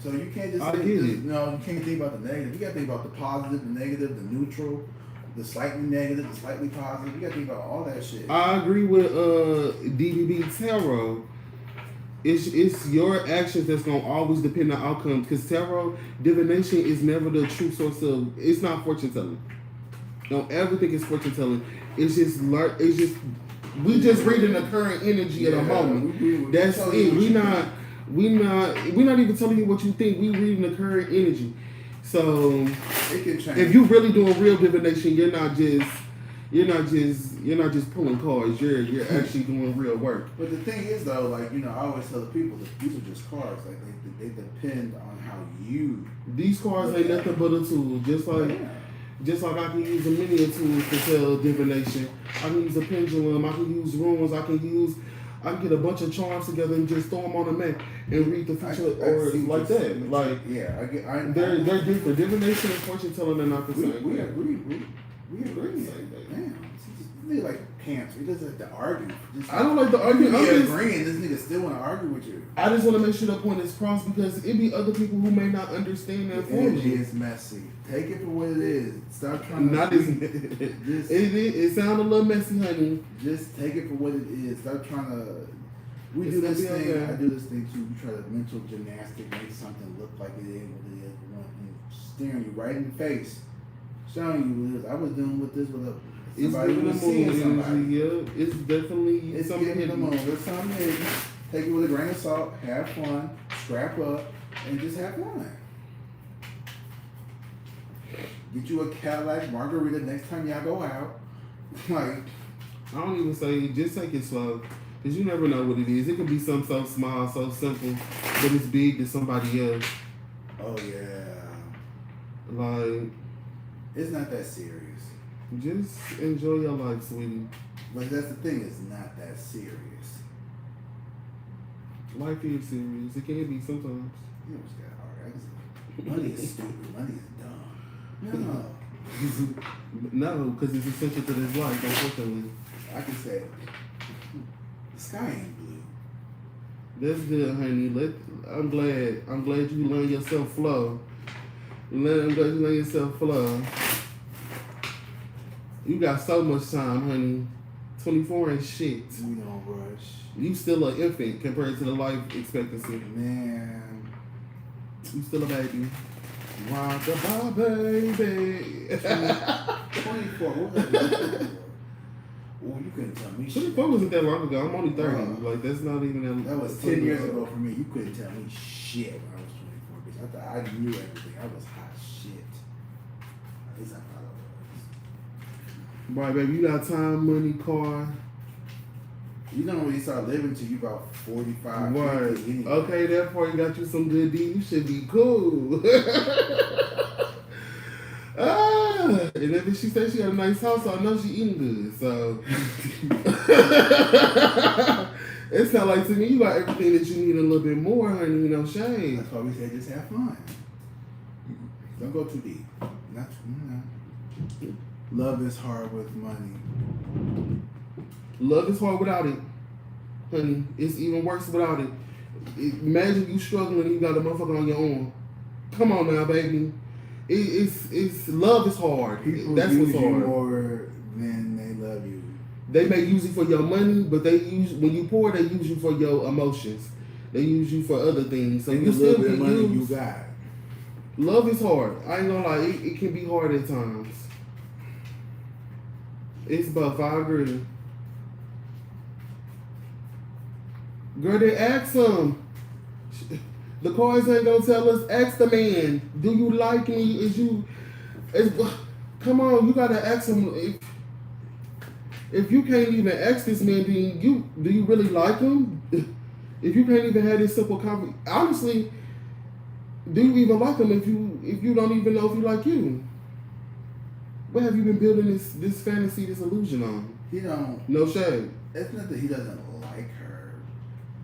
So you can't just I think, get it. no, you can't think about the negative. You got to think about the positive, the negative, the neutral, the slightly negative, the slightly positive. You got to think about all that shit. I agree with DBB Tarot. It's your actions that's gonna always depend on outcomes. Because tarot divination is never the true source of. It's not fortune telling. Don't ever think it's fortune telling. It's just we just reading the current energy at a moment. That's it. We not even telling you what you think. We reading the current energy. So it can change. If you really doing real divination, you're not just pulling cards. You're actually doing real work. But the thing is, though, like, you know, I always tell the people that these are just cards. Like they depend on how you. These cards ain't nothing but a tool. Just like I can use a many tools to tell divination. I can use a pendulum. I can use runes. I can get a bunch of charms together and just throw them on a map and read the future or like that. Like they're different. Divination and fortune telling are not the same. We agree. Damn, nigga like cancer. He doesn't have to argue. Just, I don't like to argue. Yeah, agreeing. This nigga still want to argue with you. I just want to make sure the point is crossed because it be other people who may not understand that The for energy me. is messy. Take it for what it is. Stop trying to. Not just, it sound a little messy, honey. Just take it for what it is. Stop trying to. We It's do gonna this be thing. okay. I do this thing too. We try to mental gymnastic, make something look like it ain't what it is. And staring you right in the face, showing you what it is. I was dealing with this with It's somebody who giving was them seeing more somebody. energy. Yeah, it's definitely It's something giving them hidden. on. There's something hidden. Take it with a grain of salt. Have fun. Scrap up, and just have fun. Get you a Cadillac margarita next time y'all go out. Like, I don't even say just take it slow, cause you never know what it is. It could be something so small, so simple, but it's big to somebody else. oh yeah, Like, it's not that serious. just enjoy your life, sweetie. But that's the thing. It's not that serious. Life is serious. It can be sometimes. You know what's got hard. Money is stupid. Money is dumb. No. No, because it's essential to this life, unfortunately. I can say the sky ain't blue. That's good, honey. I'm glad you learn your self-flow. I'm glad you learn your self-flow. You got so much time, honey. 24 ain't shit. We don't rush. You still an infant compared to the life expectancy. Man. You still a baby. Rock the baby. 24. What was that? Oh, you couldn't tell me shit. 24 wasn't that long ago. I'm only 30. Like, that's not even That was 10 years ago for me. You couldn't tell me shit when I was 24, bitch. I thought I knew everything. I was hot shit. At least I thought I was. Right, baby. You got time, money, car. You don't really start living till you about 45. Right. 50 anyway. Okay, that part got you some good D. You should be cool. And then she said she had a nice house, so I know she eating good. So it sounds like to me you got everything that you need and a little bit more, honey. No shade. That's why we say just have fun. Don't go too deep. Not too, Love is hard with money. Love is hard without it, honey. It's even worse without it. Imagine you struggling and you got a motherfucker on your arm. Come on now, baby. It's love is hard. People That's use what's you hard. more than they love you. They may use you for your money, but when you poor, they use you for your emotions. They use you for other things. So And you the still little bit get of money used. you got. Love is hard. I ain't gonna lie, it can be hard at times. It's buff, I agree. Girl, they ask him. The cards ain't gonna tell us. Ask the man. Do you like me? Come on, you gotta ask him. If you can't even ask this man, do you really like him? If you can't even have this simple conversation, honestly, do you even like him if you don't even know if he like you? What have you been building this fantasy, this illusion on? He don't. No shade. It's not that he doesn't like her.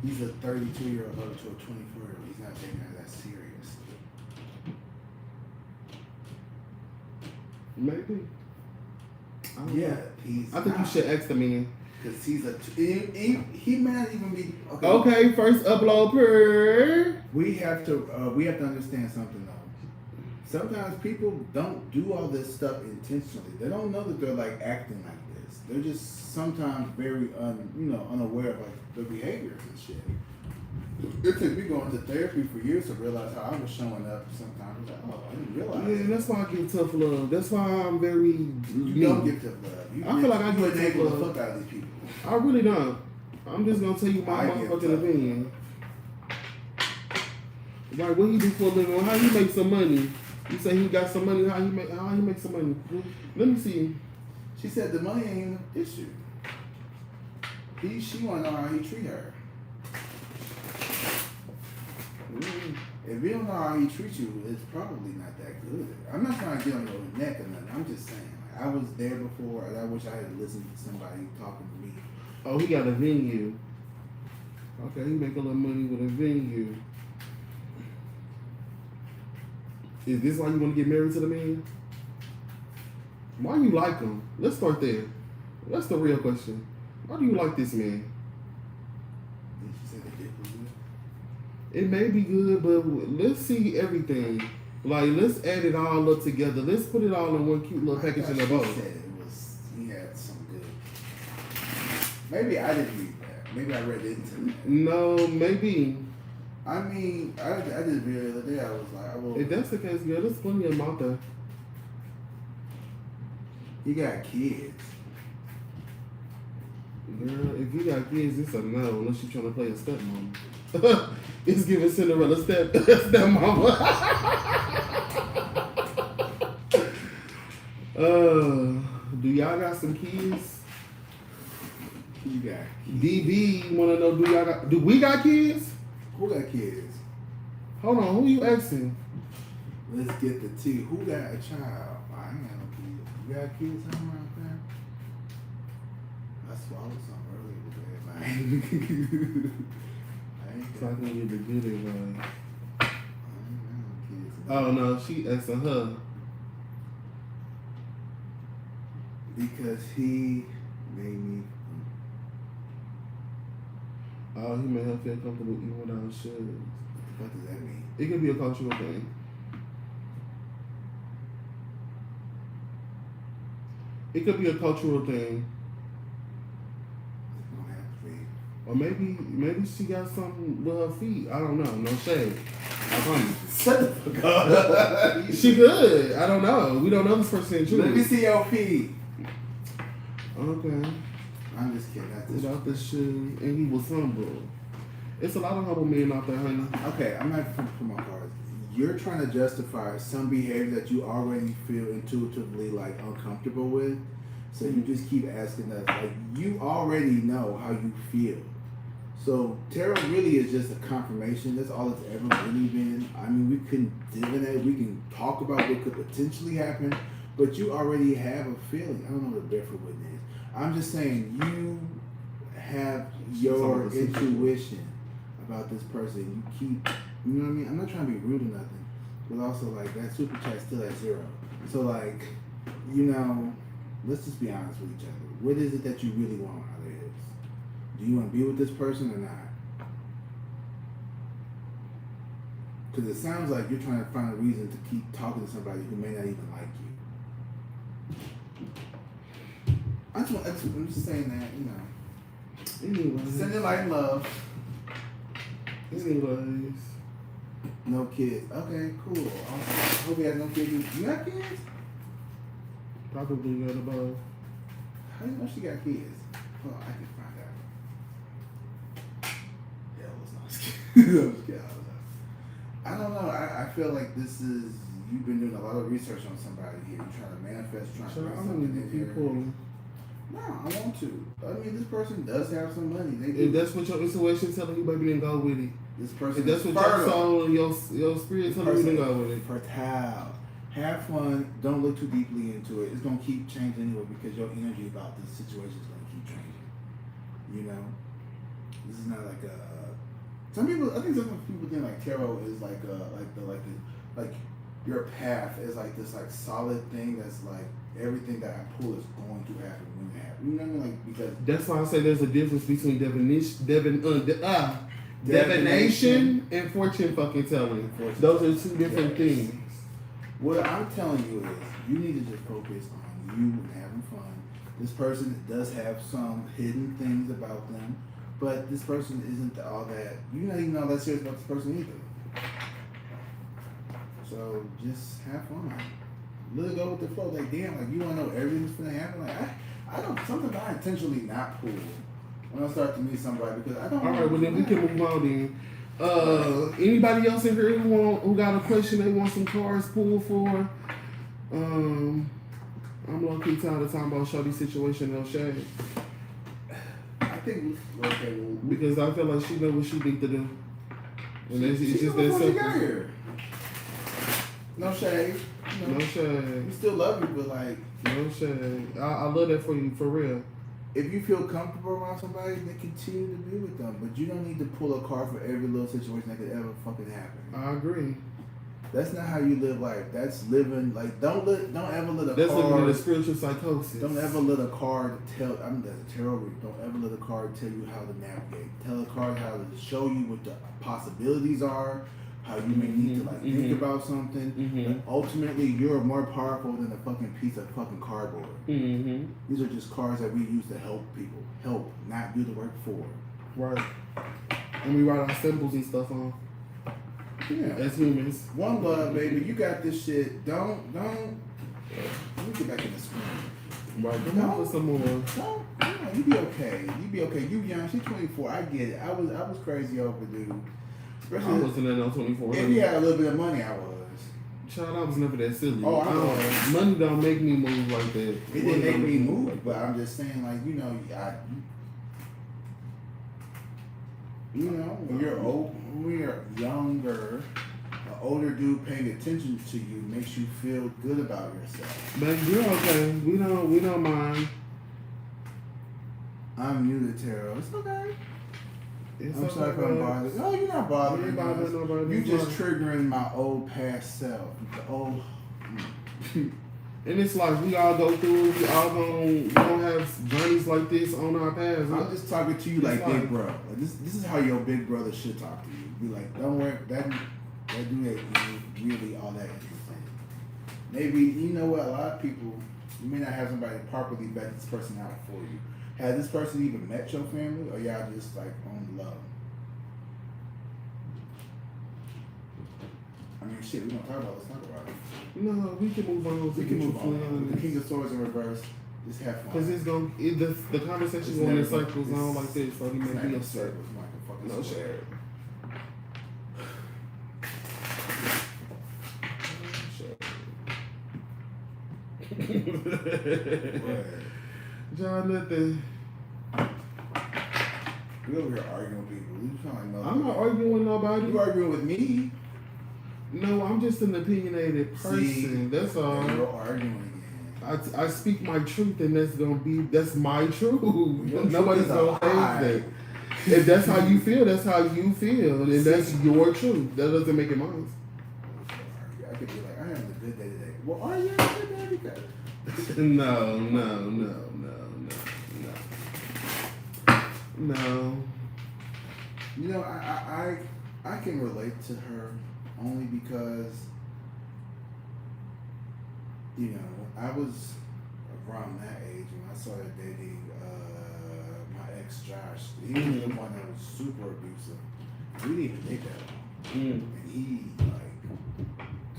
He's a 32-year-old to a 24-year-old. He's not taking her that serious. Maybe. Yeah, he's. I think you should ask the man. Because he's he may not even be. Okay, first upload per. We have to understand something though. Sometimes people don't do all this stuff intentionally. They don't know that they're like acting like this. They're just sometimes very unaware of like their behaviors and shit. It took me going to therapy for years to realize how I was showing up sometimes. Like, oh, I didn't realize. Yeah, that's why I give tough love. That's why I'm very. You don't give tough love. I feel like I you give tough enable the love. fuck out of these people. I really don't. I'm just gonna tell you my I give motherfucking tough. opinion. Right, what he do for a living? How he make some money? You say he got some money. How he make some money? Let me see. She said the money ain't an issue. She wanna know how he treat her. If you don't know how he treats you, it's probably not that good. I'm not trying to get on your neck or nothing. I'm just saying. Like, I was there before, and I wish I had listened to somebody talking to me. Oh, he got a venue. Okay, he make a little money with a venue. Is this why you want to get married to the man? Why you like him? Let's start there. That's the real question. Why do you like this man? Did you say the dick was good? It may be good, but let's see everything. Like, let's add it all up together. Let's put it all in one cute little package in the bowl. Said it was. He had some good. Maybe I didn't read that. Maybe I read into that. No, maybe. I mean, I did a video the other day. I was like, I will. If that's the case, girl, there's plenty of them out there. He got kids. Girl, if you got kids, it's a no, unless you're trying to play a stepmom. It's giving Cinderella stepmama. Do y'all got some kids? You got kids. DB wanna know, do we got kids? Who got kids? Hold on, who you asking? Let's get the tea. Who got a child? I ain't got no kids. You got kids somewhere out there? I swallowed something earlier today. I ain't So I got can give the good advice. no kids. Oh no, she asking her. Because he made me. Oh, he made her feel comfortable even without shoes. What does that mean? It could be a cultural thing. It could be a cultural thing. It don't have to be. Or maybe she got something with her feet. I don't know. No shade. I promise. Shut the fuck up. She could. I don't know. We don't know this person in truth. Let me see your feet. Okay. I'm just kidding. That's just Without the shoe, and he was humble. It's a lot of humble men out there, honey. okay. I'm not from my cards. You're trying to justify some behavior that you already feel intuitively like uncomfortable with. So you just keep asking us. Like you already know how you feel. So tarot really is just a confirmation. That's all it's ever really been. I mean, we can divinate. We can talk about what could potentially happen, but you already have a feeling. I don't know what the Bedford Witness is. I'm just saying you have your intuition about this person. You keep, you know what I mean? I'm not trying to be rude or nothing, but also like that super chat's still at 0. So like, you know, let's just be honest with each other. What is it that you really want out of this? Do you want to be with this person or not? Because it sounds like you're trying to find a reason to keep talking to somebody who may not even like you. I'm just saying that, you know. Anyways. Sending light and love. Anyways. No kids. Okay, cool. I hope you have no kids. You got kids? Probably got about. How do you know she got kids? Well, I can find out. Yeah, let's not kidding. I don't know. I feel like this is, you've been doing a lot of research on somebody here. You're trying to manifest, trying to So write I'm something gonna in keep here. pulling. No, I want to. I mean, this person does have some money. They do. If that's what your intuition telling you, baby, then go with it. This person If that's is what your fertile. soul and your spirit telling you, then go with it. Fertile. Have fun. Don't look too deeply into it. It's gonna keep changing anyway because your energy about this situation is gonna keep changing. You know, this is not like a. Some people, I think some people think like tarot is like your path is like this like solid thing that's like everything that I pull is going to happen when it happens. You know what I mean? Like because That's why I say there's a difference between divination and fortune fucking telling. Those are two different things. what I'm telling you is you need to just focus on you and having fun. This person does have some hidden things about them, but this person isn't all that. You're not even all that serious about this person either. So just have fun. Let it go with the flow. Like damn, like you want to know everything's gonna happen. Like I don't. Sometimes I intentionally not pull when I start to meet somebody because I don't. All right, well then we can move on then. Anybody else in here who got a question they want some cards pulled for? I'm low key tired of talking about Shorty's situation, no shade. I think okay. Well, Because I feel like she know what she need to do. And it's she just know that before she got simple. here. No shade. You know, No shade. we still love you, but like, No shade. I love that for you, for real. if you feel comfortable around somebody, then continue to be with them. But you don't need to pull a card for every little situation that could ever fucking happen. I agree. That's not how you live life. That's living like don't ever let a That's car. living in a spiritual psychosis. Don't ever let a car tell. I mean, that's a tarot read. Don't ever let a car tell you how to navigate. Tell a car how to show you what the possibilities are. How you may need to like think about something. But ultimately, you're more powerful than a fucking piece of fucking cardboard. These are just cards that we use to help people. Help, not do the work for. Right. And we write our symbols and stuff on. Yeah. As humans. One love, baby. You got this shit. Don't. Let me get back in the screen. Right. Come on for some more. Don't. You be okay. You be okay. You young. She's 24. I get it. I was crazy overdue. I wasn't at no 24. If you had a little bit of money, I was. Child, I was never that silly. Oh, I know. Money don't make me move like that. It didn't make me move, but I'm just saying, like, you know, when you're old, when you're younger, an older dude paying attention to you makes you feel good about yourself. But you're okay. We don't mind. I'm new to tarot. It's okay. I'm okay, sorry if I'm bothering. No, you're not bothering. You ain't bothering nobody. You just triggering my old past self. The old. And it's like we all go through. We all gonna have journeys like this on our paths. I'm just talking to you like big bro. Like this is how your big brother should talk to you. Be like, don't worry, that dude ain't really all that interesting. Maybe you know what? A lot of people, you may not have somebody properly vet this person out for you. Has this person even met your family, or y'all just like on love? I mean, shit, we don't talk about it. Let's talk about it. No, we can move on. We can move on. The King of Swords in reverse. Just have fun. Because the conversation going in circles on like this, so he may be upset. No share. John, nothing. We over here arguing with people. You trying to know? I'm not arguing with nobody. You arguing with me? No, I'm just an opinionated person. See, that's all. You're arguing again. I speak my truth, and that's my truth. Your Nobody's truth gonna change that. If that's how you feel, that's how you feel, and that's your truth. That doesn't make it mine. I could be like, I had a good day today. Well, are you having a good day? Because No. you know, I can relate to her only because, you know, I was around that age when I started dating my ex Josh. He was the one that was super abusive. We didn't even date that long, and he like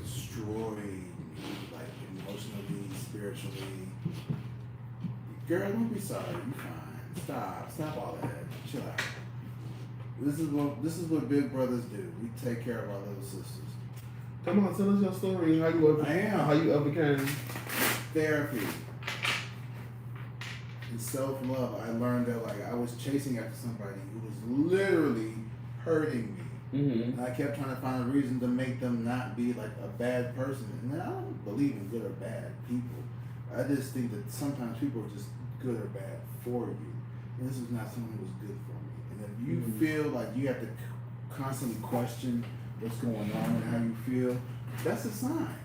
destroyed me, like emotionally, spiritually. Girl, don't be sorry. You fine. Stop all that. Chill out. This is what big brothers do. We take care of our little sisters. Come on, tell us your story. How you overcame Therapy and self-love. I learned that like I was chasing after somebody who was literally hurting me. And I kept trying to find a reason to make them not be like a bad person. And I don't believe in good or bad people. I just think that sometimes people are just good or bad for you. And this is not someone who was good for me. And if you feel like you have to constantly question what's going on and how you feel, that's a sign.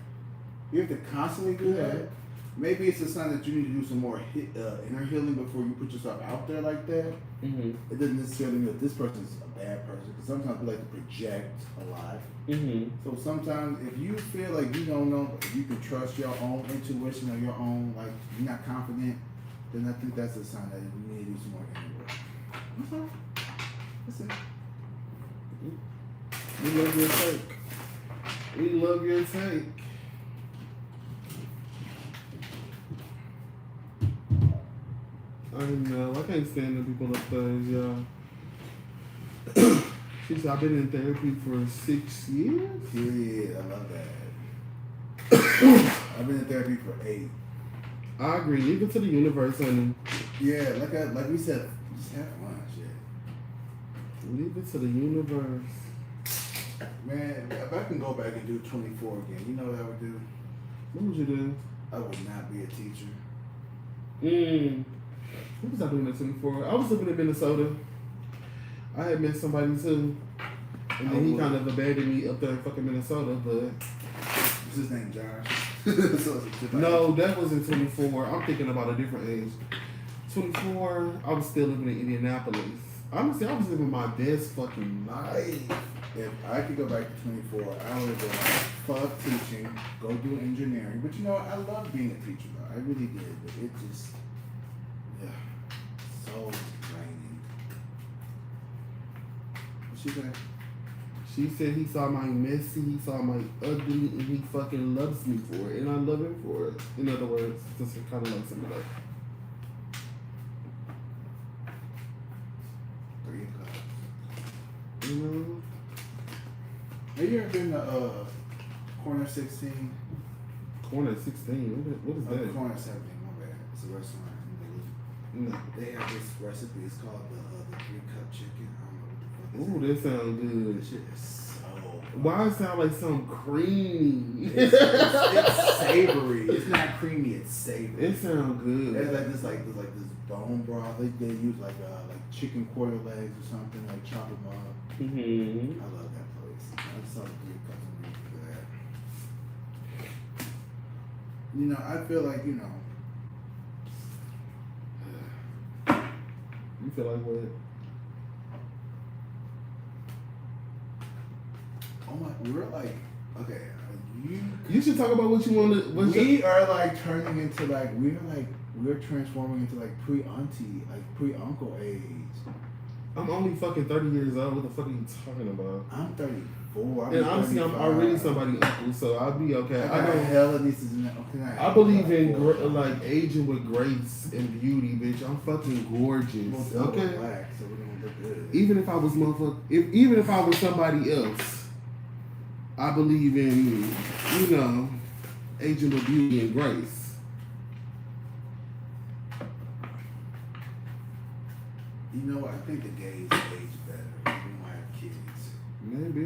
You have to constantly do that. Maybe it's a sign that you need to do some more inner healing before you put yourself out there like that. It doesn't necessarily mean that this person's a bad person, because sometimes we like to project a lot. So sometimes if you feel like you don't know, if you can trust your own intuition or your own, like you're not confident, then I think that's a sign that you need to do some more inner work. That's all. That's it. We love your take. We love your take. I know. I can't stand the people upstairs, y'all. She said, I've been in therapy for 6 years. Period. I love that. I've been in therapy for 8. I agree. Leave it to the universe, honey. Yeah, like we said, just have fun, shit. Leave it to the universe. Man, if I can go back and do 24 again, you know what I would do? What would you do? I would not be a teacher. What was I doing at 24? I was living in Minnesota. I had met somebody too. And then he kind of abandoned me up there in fucking Minnesota, but What's his name, Josh? No, that was in 24. I'm thinking about a different age. 24, I was still living in Indianapolis. Honestly, I was living my best fucking life. If I could go back to 24, I would go like, fuck teaching, go do engineering. But you know what? I love being a teacher, though. I really did. But it just, yeah, so draining. What she say? She said he saw my messy, he saw my ugly, and he fucking loves me for it. And I love him for it. In other words, just kind of like some of that. 3 o'clock. You know? Have you ever been to Corner 16? Corner 16. What is that? Corner 17, my bad. It's a restaurant in the No. They have this recipe. It's called the 3-cup chicken. I don't know what the fuck it's Ooh, that sounds good. This shit is so. Why it sound like something creamy? It's savory. It's not creamy. It's savory. It sounds good. There's like this bone broth. They use like chicken quarter legs or something. Like chop them up. Mm-hmm. I love that place. I saw the 3-cup for that. You know, I feel like You feel like what? oh my, we're like, okay, You should talk about what you want to. we are like turning into like, we're transforming into like pre-auntie, like pre-uncle age. I'm only fucking 30 years old. What the fuck are you talking about? I'm 34. And honestly, I'm already somebody's uncle, so I'll be okay. I got hella nieces and I believe in like aging with grace and beauty, bitch. I'm fucking gorgeous. Okay. Black, so we're gonna look good. Even if I was even if I was somebody else, I believe in aging with beauty and grace. You know what? I think the gays age better. We don't have kids. Maybe.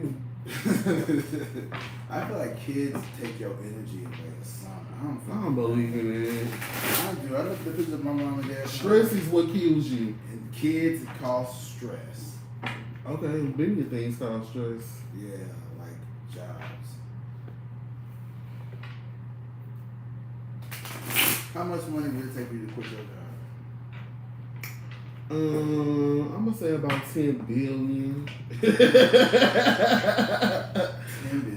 I feel like kids take your energy away or something. I don't believe in it. I do. I look at the pictures of my mom and dad. Stress is what kills you. And kids cause stress. Okay, many things cause stress. Yeah, like jobs. How much money would it take you to quit your job? I'm gonna say about 10 billion. 10 billion.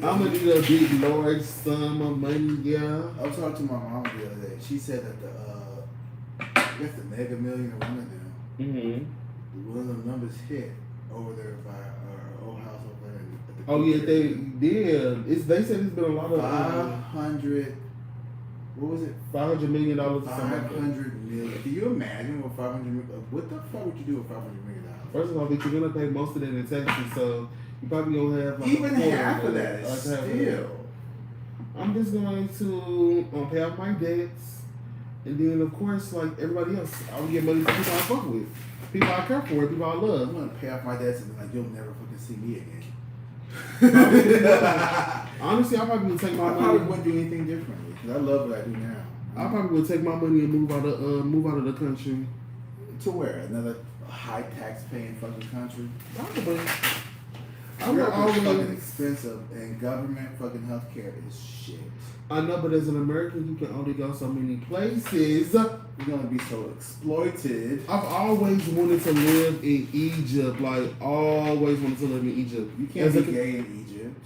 I'm gonna need a big, large sum of money, yeah. I was talking to my mom the other day. She said that I guess the Mega Million or one of them, one of the numbers hit over there by our old house over there. At the Oh yeah, they did. They said it's been a lot of 500. What was it? $500 million. $500 million. Can you imagine what 500 million? What the fuck would you do with $500 million? First of all, but you're gonna pay most of that in taxes, so you probably gonna have like even half of that is still. I'm just going to pay off my debts, and then of course, like everybody else, I will get money from people I fuck with, people I care for, people I love. I'm gonna pay off my debts and be like, you'll never fucking see me again. Honestly, I probably would take my money. I probably wouldn't do anything differently because I love what I do now. I probably would take my money and move out of the country. To where? Another high tax paying fucking country? Probably. Europe is fucking expensive and government fucking healthcare is shit. I know, but as an American, you can only go so many places. You're gonna be so exploited. I've always wanted to live in Egypt. Like, always wanted to live in Egypt. You can't be gay in Egypt.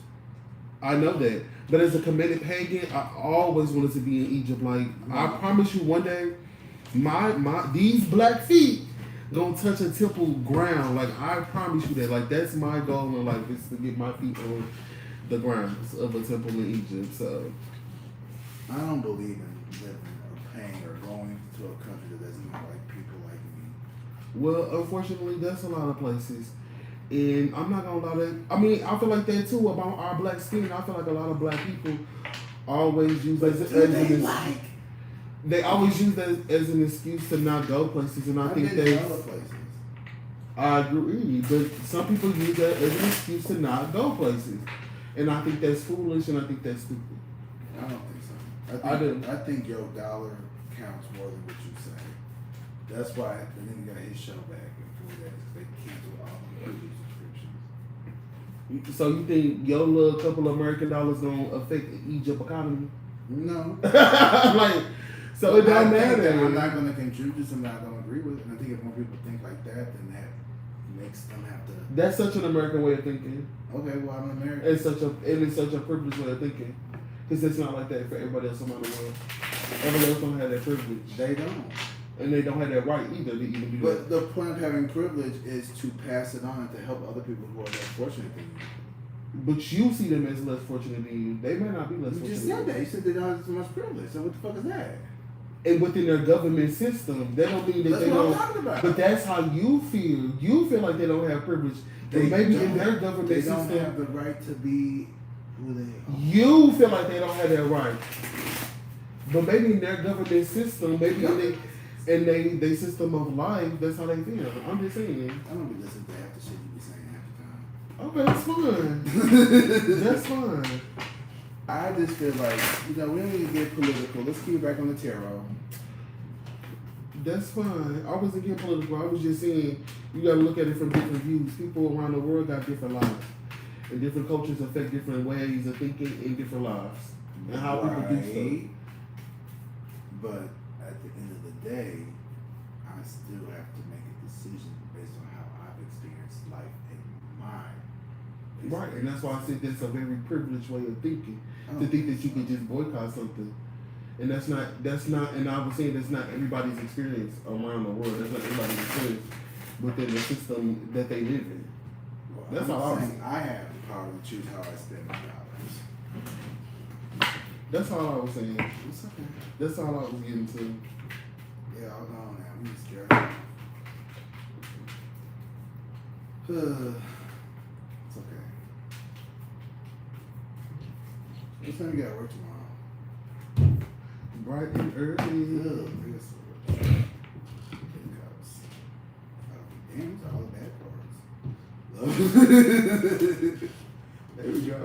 I know that. But as a committed pagan, I always wanted to be in Egypt. Like, I promise you one day, these black feet gonna touch a temple ground. Like, I promise you that. Like, that's my goal in life, is to get my feet on the grounds of a temple in Egypt. So I don't believe in living or paying or going to a country that doesn't like people like me. well, unfortunately, that's a lot of places. And I'm not gonna lie to I mean, I feel like that too about our black skin. I feel like a lot of black people always use they always use that as an excuse to not go places, and I think that's I agree, but some people use that as an excuse to not go places, and I think that's foolish, and I think that's stupid. I don't think so. I think your dollar counts more than what you say. That's why the nigga got his show back in 4 days because they canceled all the Hulu subscriptions. So you think your little couple of American dollars gonna affect the Egypt economy? No. Like, so it don't I think matter. that I'm not going to contribute to something I don't agree with. And I think if more people think like that, then that makes them have to. That's such an American way of thinking. Okay, well, I'm American. It's such a privileged way of thinking. Because it's not like that for everybody else around the world. Everybody else don't have that privilege. They don't. And they don't have that right either to even do But that. the point of having privilege is to pass it on and to help other people who are less fortunate than you. But you see them as less fortunate than you. They may not be less You fortunate. just said that. You said they don't have so much privilege. So what the fuck is that? And within their government system, that don't mean that That's they what I'm don't. talking about. But that's how you feel. You feel like they don't have privilege. But maybe in their government they system, don't have the right to be who they are. you feel like they don't have that right. But maybe in their government system, maybe in they system of life, that's how they feel. I'm just saying. I don't be listening to half the shit you be saying half Okay, that's fine. the time. That's fine. I just feel like, we don't need to get political. Let's keep it back on the tarot. That's fine. I wasn't getting political. I was just saying you got to look at it from different views. People around the world got different lives, and different cultures affect different ways of thinking in different lives and how people do stuff. But at the end of the day, I still have to make a decision based on how I've experienced life in my Right, and that's why I said that's a very privileged way of thinking. To think that you can just boycott something. And that's not, and I was saying that's not everybody's experience around the world. That's not everybody's experience within the system that they live in. Well, That's I'm all I was saying. I have the power to choose how I spend my dollars. That's all I was saying. It's okay. That's all I was getting to. Yeah, I'll go on now. We just scared. It's okay. What time you got to work tomorrow? Bright and early. Ugh, this damn, these are all the bad parts. There we go.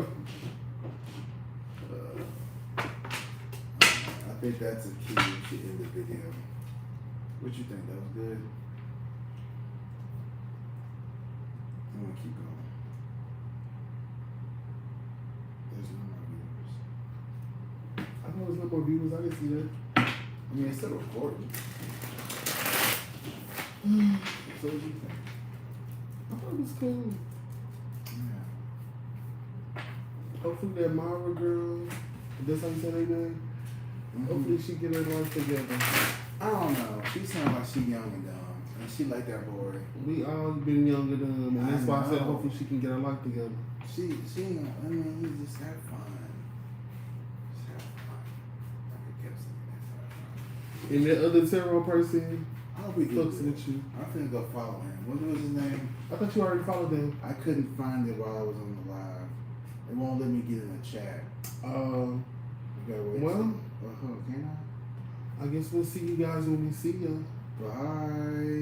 I think that's a key to end the video. What you think? That was good? I'm gonna keep going. There's no more viewers. I know there's no more viewers. I can see that. I mean, it's still recording. So what you think? I thought it was cool. Yeah. Hopefully that Mara girl, that's how you say her name? Hopefully she get her life together. I don't know. She sounds like she young and dumb, and she like that boy. We all been younger than them, and that's why I said know. hopefully she can get her life together. She ain't. I mean, you just have fun. Just have fun. Like I kept saying, And that other tarot person I'll be good. fucks with you. I'm finna go follow him. What was his name? I thought you already followed them. I couldn't find it while I was on the live. It won't let me get in the chat. You gotta wait. Well, Can I? I guess we'll see you guys when we see you. Bye.